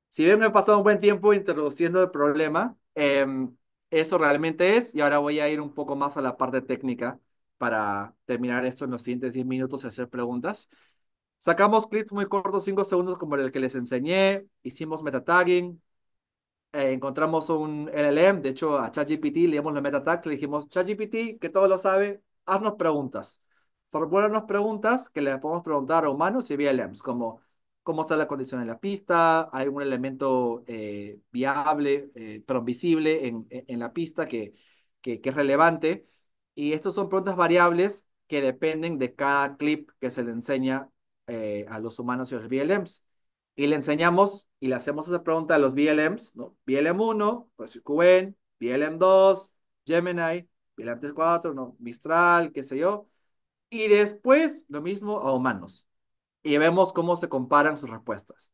si bien me he pasado un buen tiempo introduciendo el problema, eso realmente es, y ahora voy a ir un poco más a la parte técnica para terminar esto en los siguientes 10 minutos y hacer preguntas. Sacamos clips muy cortos, 5 segundos, como el que les enseñé, hicimos meta-tagging, encontramos un LLM, de hecho a ChatGPT le dimos la meta tag, le dijimos, ChatGPT, que todo lo sabe, haznos preguntas. Formúlanos preguntas que le podemos preguntar a humanos y VLMs, como cómo está la condición en la pista, hay algún elemento viable, pero visible en la pista que es relevante. Y estas son preguntas variables que dependen de cada clip que se le enseña a los humanos y a los VLMs. y le enseñamos y le hacemos esa pregunta a los VLMs, ¿no? VLM 1, pues QN, VLM 2, Gemini, VLM 4, ¿no? Mistral, qué sé yo. Y después lo mismo a humanos. Y vemos cómo se comparan sus respuestas.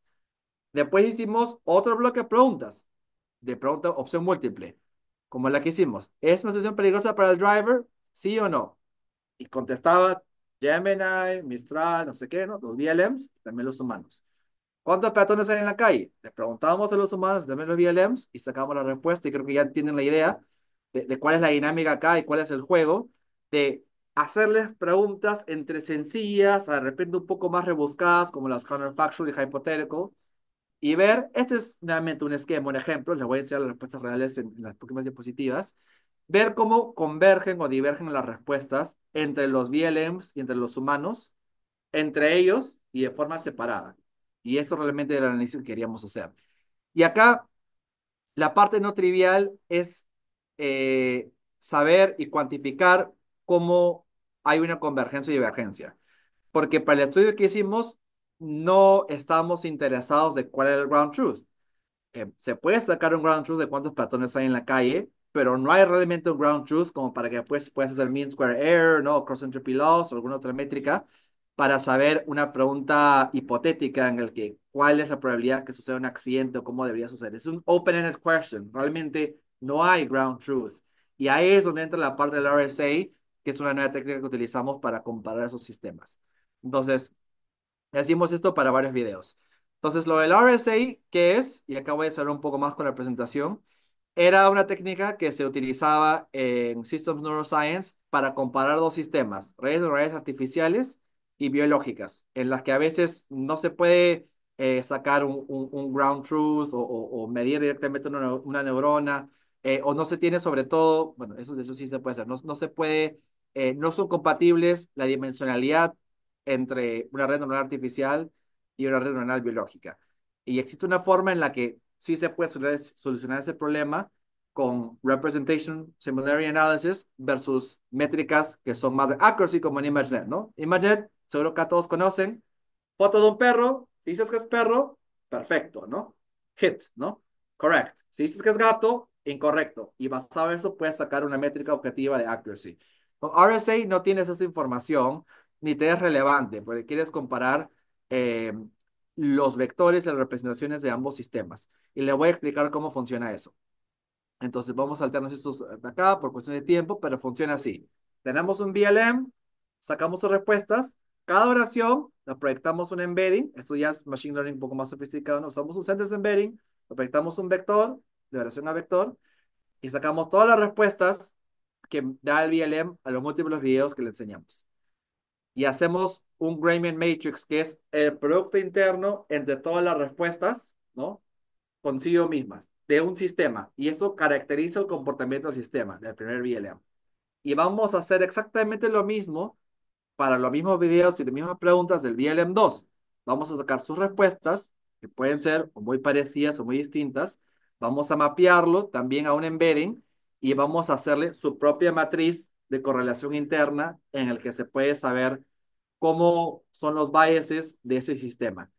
Después hicimos otro bloque de preguntas, de pregunta opción múltiple, como la que hicimos. ¿Es una situación peligrosa para el driver? ¿Sí o no? Y contestaba Gemini, Mistral, no sé qué, ¿no? Los VLMs, también los humanos. ¿Cuántos peatones hay en la calle? Les preguntábamos a los humanos, también los VLMs, y sacamos la respuesta, y creo que ya tienen la idea de cuál es la dinámica acá y cuál es el juego, de hacerles preguntas entre sencillas, de repente un poco más rebuscadas, como las counterfactual y hypothetical, y ver, este es nuevamente un esquema, un ejemplo, les voy a enseñar las respuestas reales en las próximas diapositivas, ver cómo convergen o divergen las respuestas entre los VLMs y entre los humanos, entre ellos y de forma separada. Y eso realmente era el análisis que queríamos hacer. Y acá la parte no trivial es saber y cuantificar cómo hay una convergencia y divergencia. Porque para el estudio que hicimos no estábamos interesados de cuál era el ground truth. Se puede sacar un ground truth de cuántos peatones hay en la calle, pero no hay realmente un ground truth como para que después puedas hacer mean square error, ¿no? Cross entropy loss o alguna otra métrica para saber una pregunta hipotética en el que cuál es la probabilidad que suceda un accidente o cómo debería suceder. Es un open-ended question. Realmente no hay ground truth. Y ahí es donde entra la parte del RSA, que es una nueva técnica que utilizamos para comparar esos sistemas. Entonces, hicimos esto para varios videos. Entonces, lo del RSA, ¿qué es? Y acá voy a hacer un poco más con la presentación. Era una técnica que se utilizaba en Systems Neuroscience para comparar dos sistemas, redes neuronales artificiales y biológicas, en las que a veces no se puede sacar un ground truth o medir directamente una neurona, o no se tiene sobre todo, bueno, eso de eso sí se puede hacer, no se puede, no son compatibles la dimensionalidad entre una red neuronal artificial y una red neuronal biológica. Y existe una forma en la que sí se puede solucionar ese problema con Representation Similarity Analysis versus métricas que son más de accuracy como en ImageNet, ¿no? ImageNet, seguro que a todos conocen, foto de un perro, si dices que es perro, perfecto, ¿no? Hit, ¿no? Correct. Si dices que es gato, incorrecto. Y basado en eso puedes sacar una métrica objetiva de accuracy. Con RSA no tienes esa información ni te es relevante, porque quieres comparar eh, los vectores y las representaciones de ambos sistemas. Y le voy a explicar cómo funciona eso. Entonces vamos a saltarnos estos de acá por cuestión de tiempo, pero funciona así. Tenemos un VLM, sacamos sus respuestas, cada oración la proyectamos un embedding, esto ya es machine learning un poco más sofisticado, ¿no? Usamos un sentence embedding, lo proyectamos un vector, de oración a vector, y sacamos todas las respuestas que da el VLM a los múltiples videos que le enseñamos. Y hacemos un Gramian Matrix, que es el producto interno entre todas las respuestas, ¿no? Consigo mismas, de un sistema. Y eso caracteriza el comportamiento del sistema, del primer VLM. Y vamos a hacer exactamente lo mismo para los mismos videos y las mismas preguntas del VLM 2. Vamos a sacar sus respuestas, que pueden ser o muy parecidas o muy distintas. Vamos a mapearlo también a un embedding y vamos a hacerle su propia matriz de correlación interna en el que se puede saber cómo son los biases de ese sistema.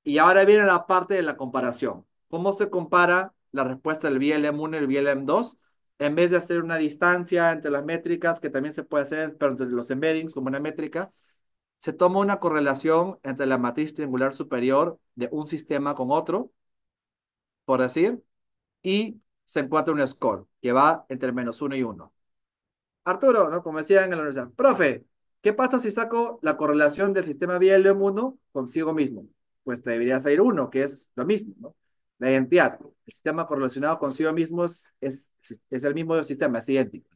Y ahora viene la parte de la comparación. ¿Cómo se compara la respuesta del VLM 1 y el VLM 2? En vez de hacer una distancia entre las métricas, que también se puede hacer, pero entre los embeddings como una métrica, se toma una correlación entre la matriz triangular superior de un sistema con otro, por decir, y se encuentra un score que va entre -1 y 1. Arturo, ¿no? Como decían en la universidad, profe, ¿qué pasa si saco la correlación del sistema VLM 1 consigo mismo? Pues te debería salir 1, que es lo mismo, ¿no? La identidad, el sistema correlacionado consigo mismo es el mismo sistema, es idéntico.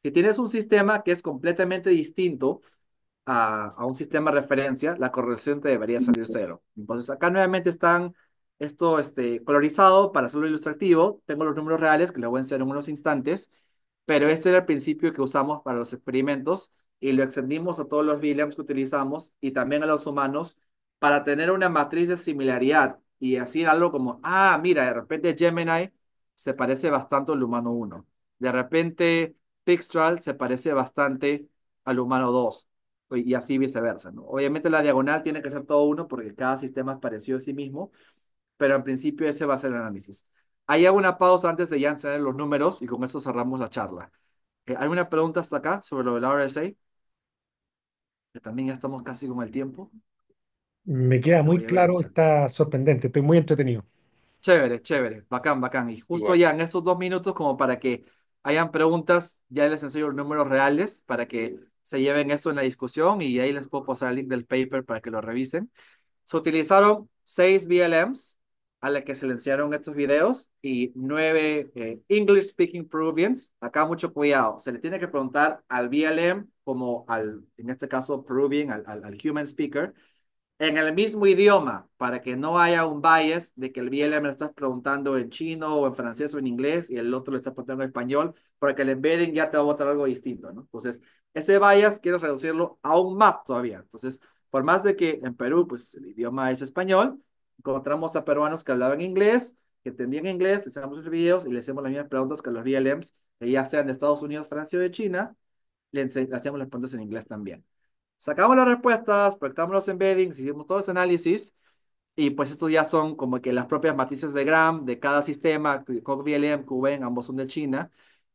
Si tienes un sistema que es completamente distinto a un sistema de referencia, la correlación te debería salir 0. Entonces, acá nuevamente están esto colorizado para hacerlo ilustrativo. Tengo los números reales que les voy a enseñar en unos instantes, pero este era el principio que usamos para los experimentos y lo extendimos a todos los Williams que utilizamos y también a los humanos para tener una matriz de similaridad y decir algo como, ah, mira, de repente Gemini se parece bastante al humano 1. De repente Pixtral se parece bastante al humano 2. y así viceversa, ¿no? Obviamente la diagonal tiene que ser todo uno porque cada sistema es parecido a sí mismo, pero en principio ese va a ser el análisis. Ahí hago una pausa antes de ya enseñar los números y con eso cerramos la charla. ¿Alguna pregunta hasta acá sobre lo del RSA? Que también ya estamos casi con el tiempo. Me A queda ver, muy voy a ver el claro, chat. está sorprendente, estoy muy entretenido. Chévere, chévere, bacán, bacán. Y justo Igual. ya en estos 2 minutos, como para que hayan preguntas, ya les enseño los números reales para que se lleven eso en la discusión y ahí les puedo pasar el link del paper para que lo revisen. Se utilizaron 6 VLMs a las que se le enseñaron estos videos y 9 English Speaking Peruvians. Acá mucho cuidado, se le tiene que preguntar al VLM como al, en este caso, Peruvian, al human speaker en el mismo idioma para que no haya un bias de que el VLM le estás preguntando en chino o en francés o en inglés y el otro le está preguntando en español, porque el embedding ya te va a botar algo distinto, ¿no? Entonces, ese bias quieres reducirlo aún más todavía. Entonces, por más de que en Perú, pues el idioma es español, encontramos a peruanos que hablaban inglés, que entendían inglés, les hacemos los videos y le hacemos las mismas preguntas que los VLMs, que ya sean de Estados Unidos, Francia o de China, le hacemos las preguntas en inglés también. Sacamos las respuestas, proyectamos los embeddings, hicimos todo ese análisis y pues estos ya son como que las propias matrices de Gram de cada sistema, CogVLM, QVen, ambos son de China,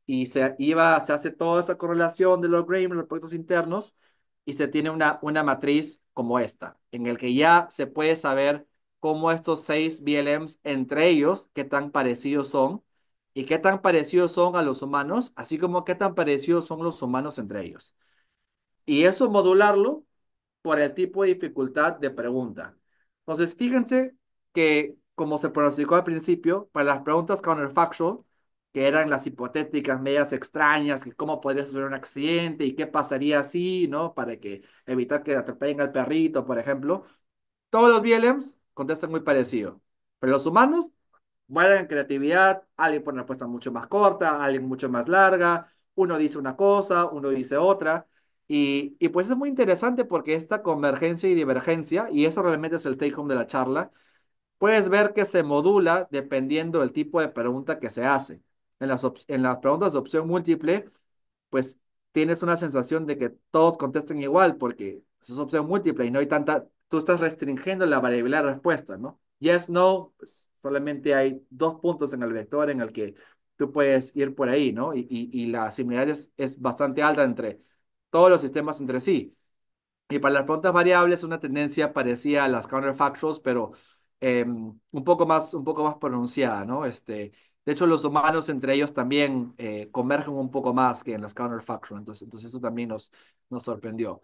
y se hace toda esa correlación de los Gram, los proyectos internos, y se tiene una matriz como esta, en el que ya se puede saber cómo estos 6 VLMs entre ellos, qué tan parecidos son, y qué tan parecidos son a los humanos, así como qué tan parecidos son los humanos entre ellos. Y eso modularlo por el tipo de dificultad de pregunta. Entonces, fíjense que, como se pronosticó al principio, para las preguntas counterfactual, que eran las hipotéticas, medias extrañas, que cómo podría suceder un accidente y qué pasaría si, ¿no? Para que evitar que atropellen al perrito, por ejemplo, todos los VLMs contestan muy parecido. Pero los humanos mueren en creatividad, alguien pone una respuesta mucho más corta, alguien mucho más larga, uno dice una cosa, uno dice otra. Y pues es muy interesante porque esta convergencia y divergencia, y eso realmente es el take home de la charla, puedes ver que se modula dependiendo del tipo de pregunta que se hace. En las preguntas de opción múltiple, pues tienes una sensación de que todos contesten igual, porque es opción múltiple y no hay tanta, tú estás restringiendo la variabilidad de respuesta, ¿no? Yes, no, pues solamente hay 2 puntos en el vector en el que tú puedes ir por ahí, ¿no? Y la similaridad es bastante alta entre todos los sistemas entre sí. Y para las preguntas variables, una tendencia parecida a las counterfactuals, pero un poco más pronunciada, ¿no? De hecho, los humanos entre ellos también convergen un poco más que en las counterfactuals, entonces eso también nos sorprendió.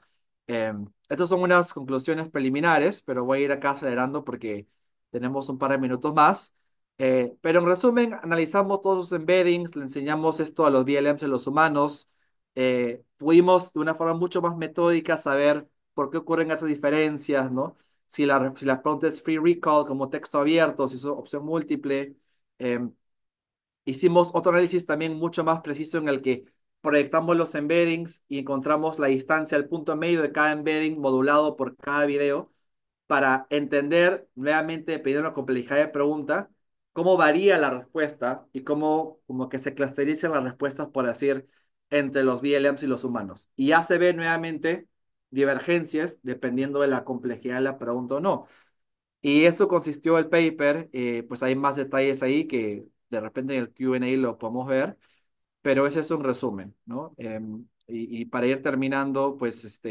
Estas son unas conclusiones preliminares, pero voy a ir acá acelerando porque tenemos un par de minutos más. Pero en resumen, analizamos todos los embeddings, le enseñamos esto a los VLMs de los humanos, pudimos de una forma mucho más metódica saber por qué ocurren esas diferencias, ¿no? Si la pregunta es free recall como texto abierto, si es opción múltiple. Eh, Hicimos otro análisis también mucho más preciso en el que proyectamos los embeddings y encontramos la distancia, el punto medio de cada embedding modulado por cada video para entender nuevamente, dependiendo de la complejidad de pregunta, cómo varía la respuesta y cómo como que se clusterizan las respuestas, por decir, entre los VLMs y los humanos. Y ya se ve nuevamente divergencias dependiendo de la complejidad de la pregunta o no. Y eso consistió el paper, pues hay más detalles ahí que de repente en el Q&A lo podemos ver, pero ese es un resumen, ¿no? Y para ir terminando, pues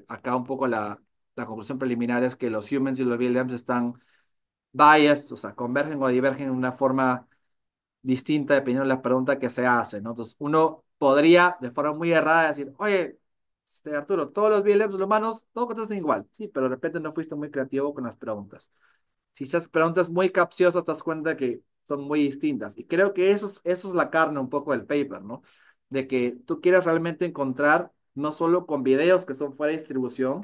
acá un poco la conclusión preliminar es que los humans y los VLMs están biased, o sea, convergen o divergen de una forma distinta dependiendo de la pregunta que se hace, ¿no? Entonces, uno podría de forma muy errada decir, oye, Arturo, todos los VLMs humanos, todos contestan igual. Sí, pero de repente no fuiste muy creativo con las preguntas. Si esas preguntas muy capciosas, te das cuenta que son muy distintas. Y creo que eso es la carne un poco del paper, ¿no? De que tú quieres realmente encontrar, no solo con videos que son fuera de distribución,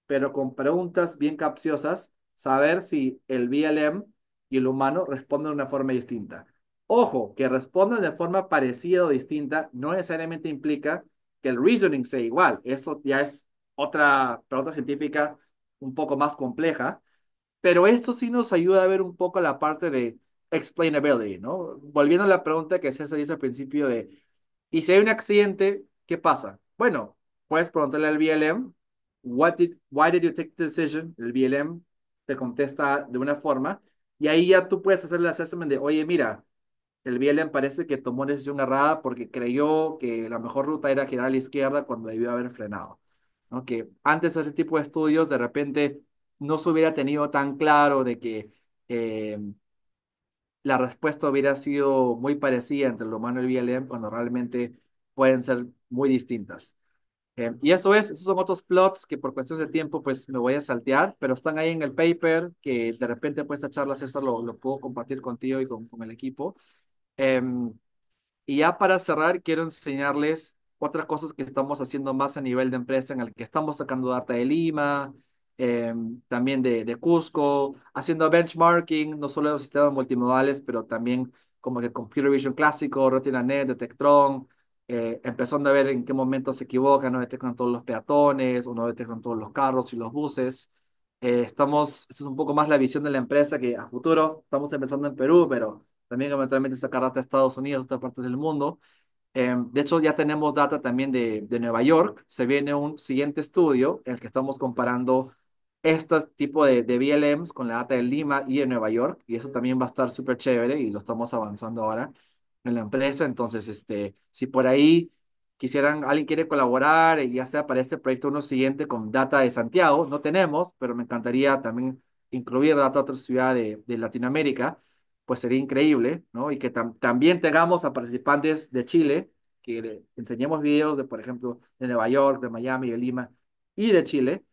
pero con preguntas bien capciosas, saber si el VLM y el humano responden de una forma distinta. Ojo, que respondan de forma parecida o distinta no necesariamente implica que el reasoning sea igual. Eso ya es otra pregunta científica un poco más compleja, pero esto sí nos ayuda a ver un poco la parte de explainability, ¿no? Volviendo a la pregunta que César hizo al principio ¿y si hay un accidente, qué pasa? Bueno, puedes preguntarle al VLM why did you take the decision? El BLM te contesta de una forma y ahí ya tú puedes hacer el assessment de, oye, mira, el BLM parece que tomó una decisión errada porque creyó que la mejor ruta era girar a la izquierda cuando debió haber frenado, ¿no? Que antes de ese tipo de estudios de repente no se hubiera tenido tan claro de que eh, la respuesta hubiera sido muy parecida entre el humano y el BLM cuando realmente pueden ser muy distintas. Y eso es, esos son otros plots que por cuestiones de tiempo pues me voy a saltear, pero están ahí en el paper que de repente pues esta charla César lo puedo compartir contigo y con el equipo. Em, y ya para cerrar, quiero enseñarles otras cosas que estamos haciendo más a nivel de empresa, en el que estamos sacando data de Lima, también de Cusco, haciendo benchmarking, no solo de los sistemas multimodales, pero también como que Computer Vision clásico, RetinaNet, Detectron, empezando a ver en qué momento se equivocan, no detectan todos los peatones, o no detectan todos los carros y los buses. Esto es un poco más la visión de la empresa que a futuro estamos empezando en Perú, pero también eventualmente sacar data de Estados Unidos, otras partes del mundo. De hecho, ya tenemos data también de Nueva York. Se viene un siguiente estudio en el que estamos comparando este tipo de VLMs con la data de Lima y de Nueva York, y eso también va a estar súper chévere y lo estamos avanzando ahora en la empresa. Entonces, si por ahí quisieran, alguien quiere colaborar, ya sea para este proyecto uno siguiente con data de Santiago, no tenemos, pero me encantaría también incluir data de otra ciudad de Latinoamérica, pues sería increíble, ¿no? Y que también tengamos a participantes de Chile, que le enseñemos videos de, por ejemplo, de Nueva York, de Miami, de Lima y de Chile,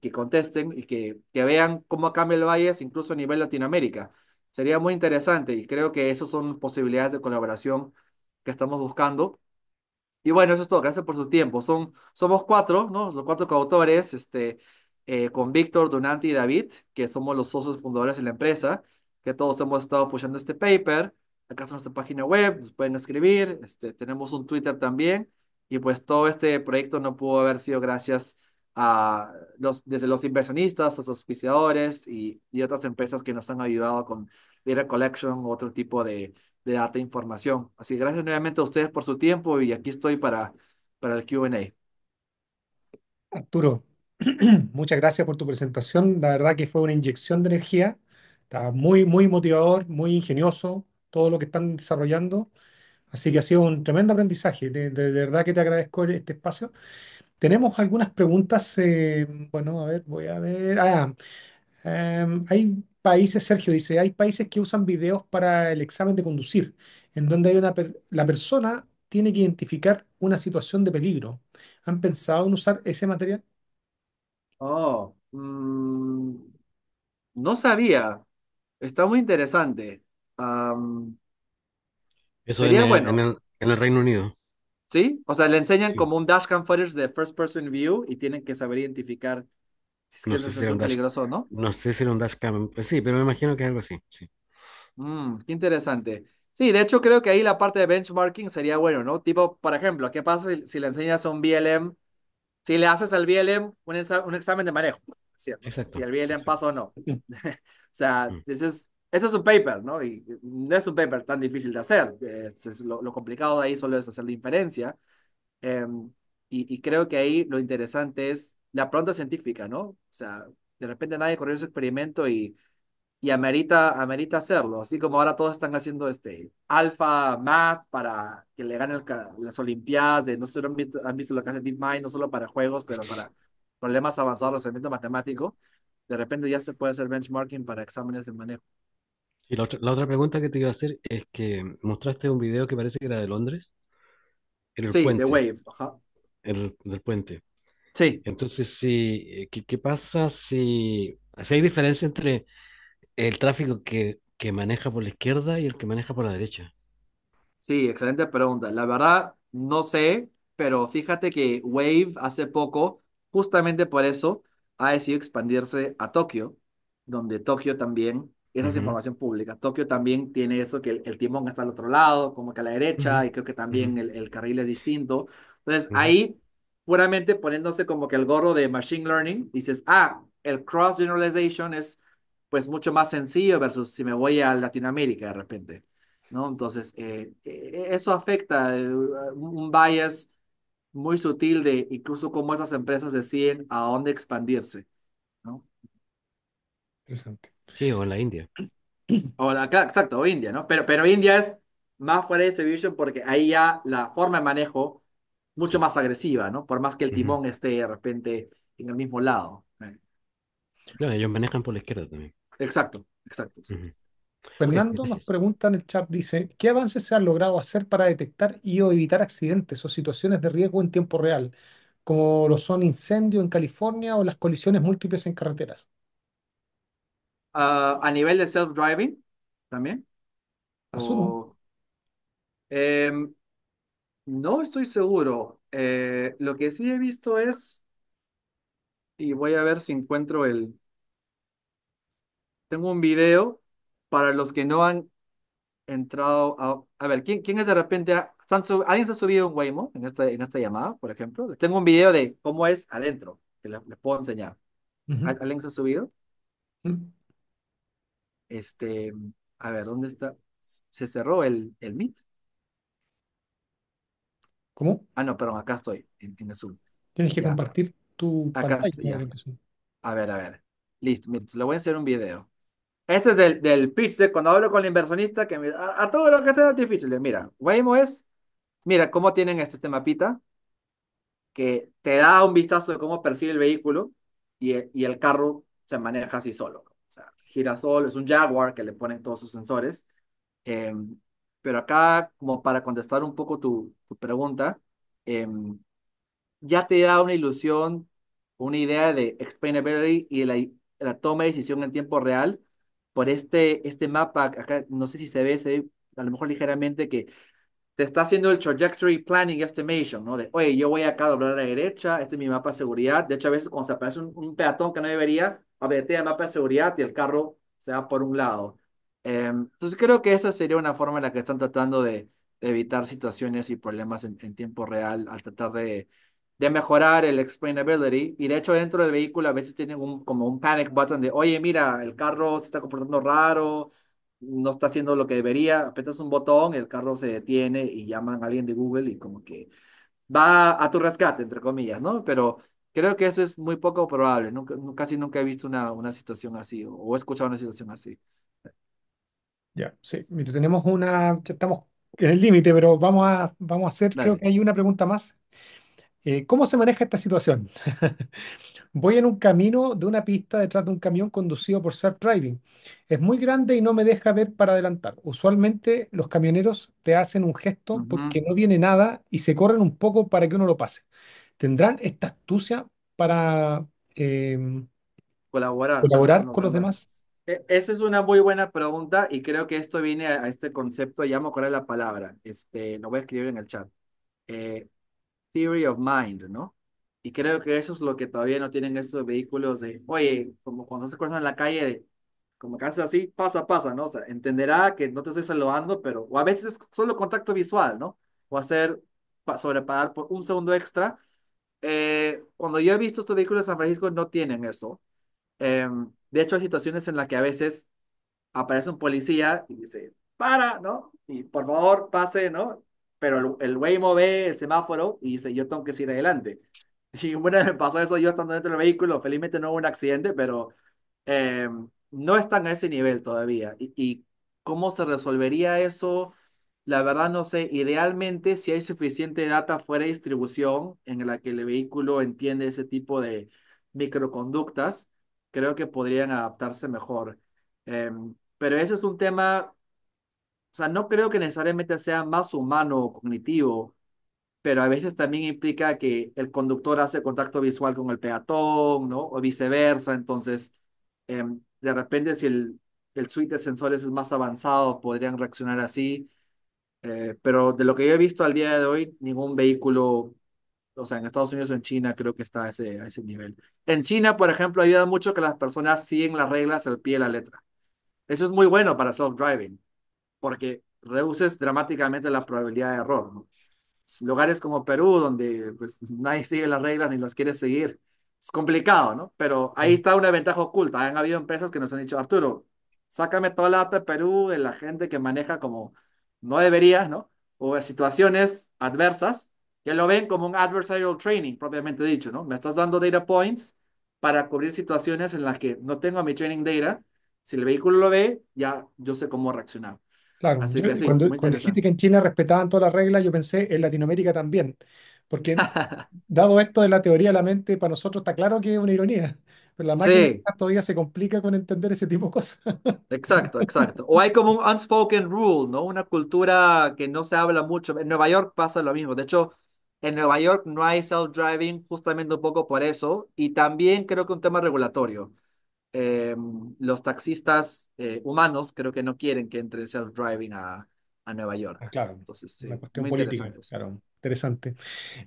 que contesten y que vean cómo cambia el Valles incluso a nivel Latinoamérica. Sería muy interesante y creo que esas son posibilidades de colaboración que estamos buscando. Y bueno, eso es todo. Gracias por su tiempo. Somos cuatro, ¿no? Los cuatro coautores, con Víctor, Donanti y David, que somos los socios fundadores de la empresa, que todos hemos estado apoyando este paper. Acá está nuestra página web, nos pueden escribir. Tenemos un Twitter también. Y pues todo este proyecto no pudo haber sido gracias a desde los inversionistas, los auspiciadores y otras empresas que nos han ayudado con data collection u otro tipo de data e información. Así que gracias nuevamente a ustedes por su tiempo y aquí estoy para el Q&A. Arturo, muchas gracias por tu presentación. La verdad que fue una inyección de energía. Está muy, muy motivador, muy ingenioso todo lo que están desarrollando. Así que ha sido un tremendo aprendizaje. De verdad que te agradezco este espacio. Tenemos algunas preguntas. Bueno, a ver, voy a ver. Hay países, Sergio dice, hay países que usan videos para el examen de conducir, en donde la persona tiene que identificar una situación de peligro. ¿Han pensado en usar ese material? Oh, no sabía. Está muy interesante. Eso Sería bueno, en el Reino Unido. ¿sí? O sea, le enseñan Sí. como un dashcam footage de first person view y tienen que saber identificar si es que No es una sé si era un situación dash, peligrosa o no. no sé si era un dashcam. Pues sí, pero me imagino que es algo así. Sí. Qué interesante. Sí, de hecho creo que ahí la parte de benchmarking sería bueno, ¿no? Tipo, por ejemplo, ¿qué pasa si le enseñas a un BLM? Si le haces al BLM un examen de manejo, ¿cierto? Si Exacto, el BLM exacto. pasa o no. O sea, Mm. ese es un paper, ¿no? Y no es un paper tan difícil de hacer. Lo complicado de ahí solo es hacer la inferencia. Eh, y creo que ahí lo interesante es la pregunta científica, ¿no? O sea, de repente nadie corrió ese experimento y amerita hacerlo. Así como ahora todos están haciendo Alpha Math para que le ganen las Olimpiadas, de no sé si han visto lo que hace DeepMind, no solo para juegos, pero para problemas avanzados de razonamiento matemático. De repente ya se puede hacer benchmarking para exámenes de manejo. Y la otra pregunta que te iba a hacer es que mostraste un video que parece que era de Londres, en el Sí, de puente, Wave. Ajá. del puente. Sí. Entonces, sí, ¿qué pasa si hay diferencia entre el tráfico que maneja por la izquierda y el que maneja por la derecha? Sí, excelente pregunta. La verdad, no sé, pero fíjate que Wave hace poco, justamente por eso, ha decidido expandirse a Tokio, donde Tokio también, esa es Ujú, información pública, Tokio también tiene eso que el timón está al otro lado, como que a la derecha, Ujú, y creo que ujú, también el carril es distinto. Entonces, ujú. ahí, puramente poniéndose como que el gorro de Machine Learning, dices, el cross generalization es pues mucho más sencillo versus si me voy a Latinoamérica de repente. ¿No? Entonces, eso afecta un bias muy sutil de incluso cómo esas empresas deciden a dónde expandirse, ¿no? Interesante. Sí, o en la India. O la, claro, exacto, o India, ¿no? Pero India es más fuera de distribution porque ahí ya la forma de manejo mucho Sí. más agresiva, ¿no? Por más que el Ujú. timón esté de repente en el mismo lado. Claro, ellos manejan por la izquierda también. Exacto, exacto, sí. Ujú. Oye, Fernando nos gracias. pregunta en el chat, dice, ¿qué avances se han logrado hacer para detectar y o evitar accidentes o situaciones de riesgo en tiempo real, como lo son incendios en California o las colisiones múltiples en carreteras? A nivel de self-driving también. Asumo. O, em, no estoy seguro. Lo que sí he visto es, y voy a ver si encuentro el... Tengo un video para los que no han entrado a ver, ¿quién es de repente? ¿Alguien se ha subido un Waymo en esta llamada, por ejemplo? Les tengo un video de cómo es adentro, que les puedo enseñar. Ujú. ¿Alguien se ha subido? Mm. Este, a ver, ¿dónde está? Se cerró el Meet. ¿Cómo? Ah, no, perdón, acá estoy, en el Zoom. Tienes que Ya, compartir tu acá pantalla. estoy, Me da la ya. impresión. A ver. Listo, mira, te lo voy a hacer un video. Este es del pitch de cuando hablo con el inversionista, que me a todo lo que sea difícil. Mira, Waymo es, mira cómo tienen este mapita, que te da un vistazo de cómo percibe el vehículo y el carro se maneja así solo. O sea, gira solo, es un Jaguar que le ponen todos sus sensores. Eh, pero acá, como para contestar un poco tu pregunta, eh, ya te da una ilusión, una idea de explainability y la toma de decisión en tiempo real por este mapa. Acá no sé si se ve a lo mejor ligeramente que te está haciendo el trajectory planning estimation, ¿no? De, oye, yo voy acá a doblar a la derecha, este es mi mapa de seguridad. De hecho, a veces cuando se aparece un peatón que no debería, apreté el mapa de seguridad y el carro se va por un lado. Entonces creo que eso sería una forma en la que están tratando de evitar situaciones y problemas en tiempo real al tratar de mejorar el explainability. Y de hecho, dentro del vehículo a veces tienen como un panic button de, oye, mira, el carro se está comportando raro, no está haciendo lo que debería, apretas un botón, el carro se detiene y llaman a alguien de Google y como que va a tu rescate, entre comillas, ¿no? Pero creo que eso es muy poco probable. Casi nunca he visto una situación así o he escuchado una situación así. Ya, sí. Mira, tenemos una, ya estamos en el límite, pero vamos a hacer, creo Dale. que hay una pregunta más. ¿Cómo se maneja esta situación? Voy en un camino de una pista detrás de un camión conducido por self-driving. Es muy grande y no me deja ver para adelantar. Usualmente los camioneros te hacen un gesto porque Ujú. no viene nada y se corren un poco para que uno lo pase. ¿Tendrán esta astucia para Colaborar, ¿no? Con colaborar los con los demás. demás? Esa es una muy buena pregunta y creo que esto viene a este concepto, ya me acordé la palabra, lo voy a escribir en el chat. Eh, Theory of Mind, ¿no? Y creo que eso es lo que todavía no tienen estos vehículos de, oye, como cuando haces cosas en la calle, de, como que haces así, pasa, ¿no? O sea, entenderá que no te estoy saludando, pero, o a veces es solo contacto visual, ¿no? O hacer, sobreparar por un segundo extra. Cuando yo he visto estos vehículos de San Francisco, no tienen eso. De hecho, hay situaciones en las que a veces aparece un policía y dice, para, ¿no? Y por favor, pase, ¿no? Pero el Waymo ve el semáforo y dice, yo tengo que seguir adelante. Y una vez me pasó eso yo estando dentro del vehículo, felizmente no hubo un accidente, pero eh, no están a ese nivel todavía. Y cómo se resolvería eso? La verdad no sé. Idealmente, si hay suficiente data fuera de distribución en la que el vehículo entiende ese tipo de microconductas, creo que podrían adaptarse mejor. Pero eso es un tema, o sea, no creo que necesariamente sea más humano o cognitivo, pero a veces también implica que el conductor hace contacto visual con el peatón, ¿no? O viceversa. Entonces, de repente, si el suite de sensores es más avanzado, podrían reaccionar así. Pero de lo que yo he visto al día de hoy, ningún vehículo, o sea, en Estados Unidos o en China, creo que está a ese nivel. En China, por ejemplo, ayuda mucho que las personas siguen las reglas al pie de la letra. Eso es muy bueno para self-driving, porque reduces dramáticamente la probabilidad de error, ¿no? Lugares como Perú, donde pues nadie sigue las reglas ni las quiere seguir, es complicado, ¿no? Pero ahí está una ventaja oculta. Han habido empresas que nos han dicho, Arturo, sácame toda la data de Perú de la gente que maneja como no debería, ¿no? O de situaciones adversas, que lo ven como un adversarial training, propiamente dicho, ¿no? Me estás dando data points para cubrir situaciones en las que no tengo mi training data. Si el vehículo lo ve, ya yo sé cómo reaccionar. Claro, Así yo que sí, cuando, muy cuando dijiste interesante. que en China respetaban todas las reglas, yo pensé en Latinoamérica también, porque dado esto de la teoría de la mente, para nosotros está claro que es una ironía, pero la máquina Sí, quizás todavía se complica con entender ese tipo de cosas. exacto, exacto. O hay como un unspoken rule, ¿no? Una cultura que no se habla mucho. En Nueva York pasa lo mismo. De hecho, en Nueva York no hay self-driving justamente un poco por eso. Y también creo que un tema regulatorio. Eh, los taxistas humanos creo que no quieren que entre el self-driving a Nueva Ah, York. claro, Entonces, una sí, cuestión muy política, interesantes. claro, interesante.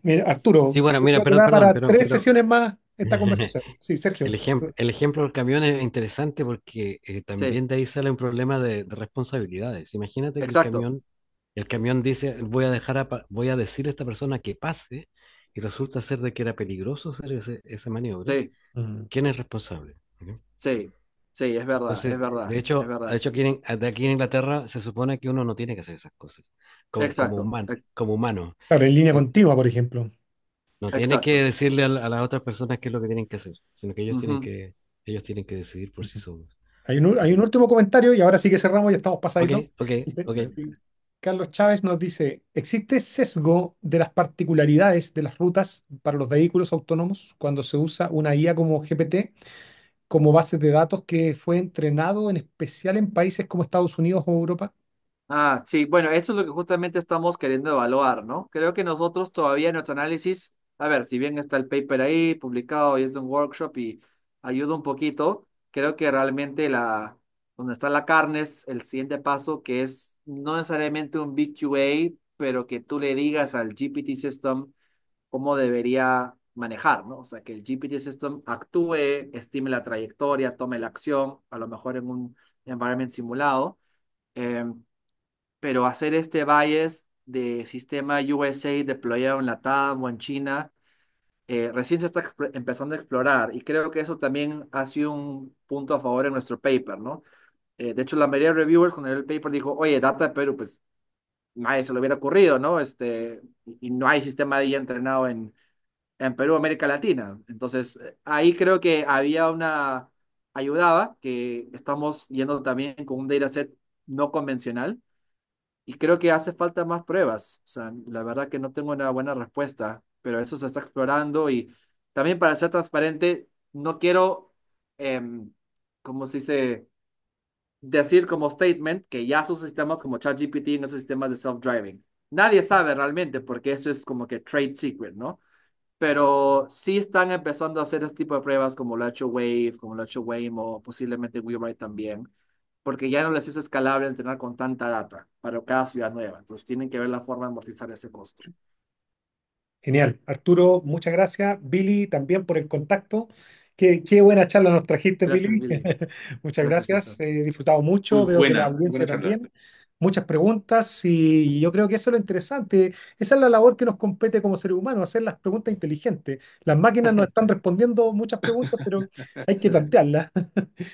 Mira, Arturo, Sí, bueno, yo mira, creo que perdón, da perdón, para pero, 3 sesiones más esta conversación. Sí, Sergio. el ejemplo del camión es interesante porque Sí, también de ahí sale un problema de responsabilidades. Imagínate que exacto. el camión dice, voy a decirle a esta persona que pase, y resulta ser de que era peligroso hacer esa maniobra. Sí, Mm. ¿Quién es responsable? ¿Ok? sí, sí, es verdad, es Entonces, verdad, es de verdad. hecho de aquí en Inglaterra se supone que uno no tiene que hacer esas cosas, Exacto, como humano. Claro, en línea No, continua, por ejemplo. no tiene que exacto. decirle a las otras personas qué es lo que tienen que hacer, sino que Ujú, ellos tienen que decidir por sí Ujú. solos. Hay un último comentario y ahora sí que cerramos, ya estamos Ok, pasaditos. ok, Dice, ok. Carlos Chávez nos dice, ¿existe sesgo de las particularidades de las rutas para los vehículos autónomos cuando se usa una IA como GPT como base de datos que fue entrenado en especial en países como Estados Unidos o Europa? Ah, sí, bueno, eso es lo que justamente estamos queriendo evaluar, ¿no? Creo que nosotros todavía en nuestro análisis, a ver, si bien está el paper ahí publicado y es de un workshop y ayuda un poquito, creo que realmente donde está la carne es el siguiente paso, que es no necesariamente un BQA, pero que tú le digas al GPT system cómo debería manejar, ¿no? O sea, que el GPT system actúe, estime la trayectoria, tome la acción, a lo mejor en un environment simulado. em, pero hacer este bias de sistema USA deployado en la TAM o en China, recién se está empezando a explorar y creo que eso también ha sido un punto a favor en nuestro paper, ¿no? De hecho, la mayoría de reviewers con el paper dijo, oye, data de Perú, pues nadie se lo hubiera ocurrido, ¿no? Y no hay sistema de IA entrenado en Perú, América Latina. Entonces, ahí creo que ayudaba que estamos yendo también con un dataset no convencional y creo que hace falta más pruebas. O sea, la verdad que no tengo una buena respuesta, pero eso se está explorando y también para ser transparente, no quiero, ¿cómo se dice? Decir como statement que ya sus sistemas como ChatGPT no son sistemas de self-driving. Nadie sabe realmente porque eso es como que trade secret, ¿no? Pero sí están empezando a hacer este tipo de pruebas como lo ha hecho Wave, como lo ha hecho Waymo, posiblemente WeRide también, porque ya no les es escalable entrenar con tanta data para cada ciudad nueva. Entonces tienen que ver la forma de amortizar ese costo. Genial. Arturo, muchas gracias. Billy, también por el contacto. Qué buena charla nos trajiste, Gracias, Billy. Billy. Muchas Gracias, gracias. César. He disfrutado Muy mucho. Veo que la buena, muy audiencia buena charla. también. Muchas preguntas y yo creo que eso es lo interesante. Esa es la labor que nos compete como seres humanos, hacer las preguntas inteligentes. Las máquinas nos están respondiendo muchas preguntas, pero hay que Sí. plantearlas.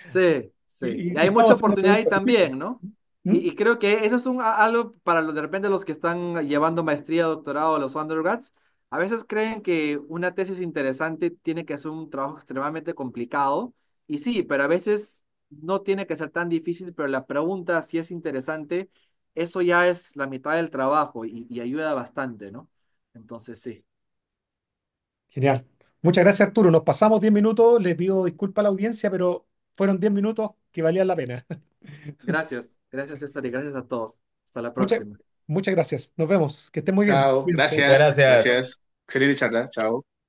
Sí, sí. Y Y hay mucha estamos haciendo oportunidad ahí preguntas difíciles. también, ¿no? ¿Mm? Y creo que eso es algo para de repente los que están llevando maestría, doctorado, los undergrads, a veces creen que una tesis interesante tiene que ser un trabajo extremadamente complicado. Y sí, pero a veces no tiene que ser tan difícil, pero la pregunta si es interesante, eso ya es la mitad del trabajo y ayuda bastante, ¿no? Entonces, sí. Genial. Muchas gracias, Arturo. Nos pasamos 10 minutos. Le pido disculpas a la audiencia, pero fueron 10 minutos que valían la pena. Gracias. Gracias, César, y gracias a todos. Hasta la Muchas, próxima. muchas gracias. Nos vemos. Que estén muy bien. Chao, Cuídense. gracias, Gracias. gracias. Excelente charla, chao.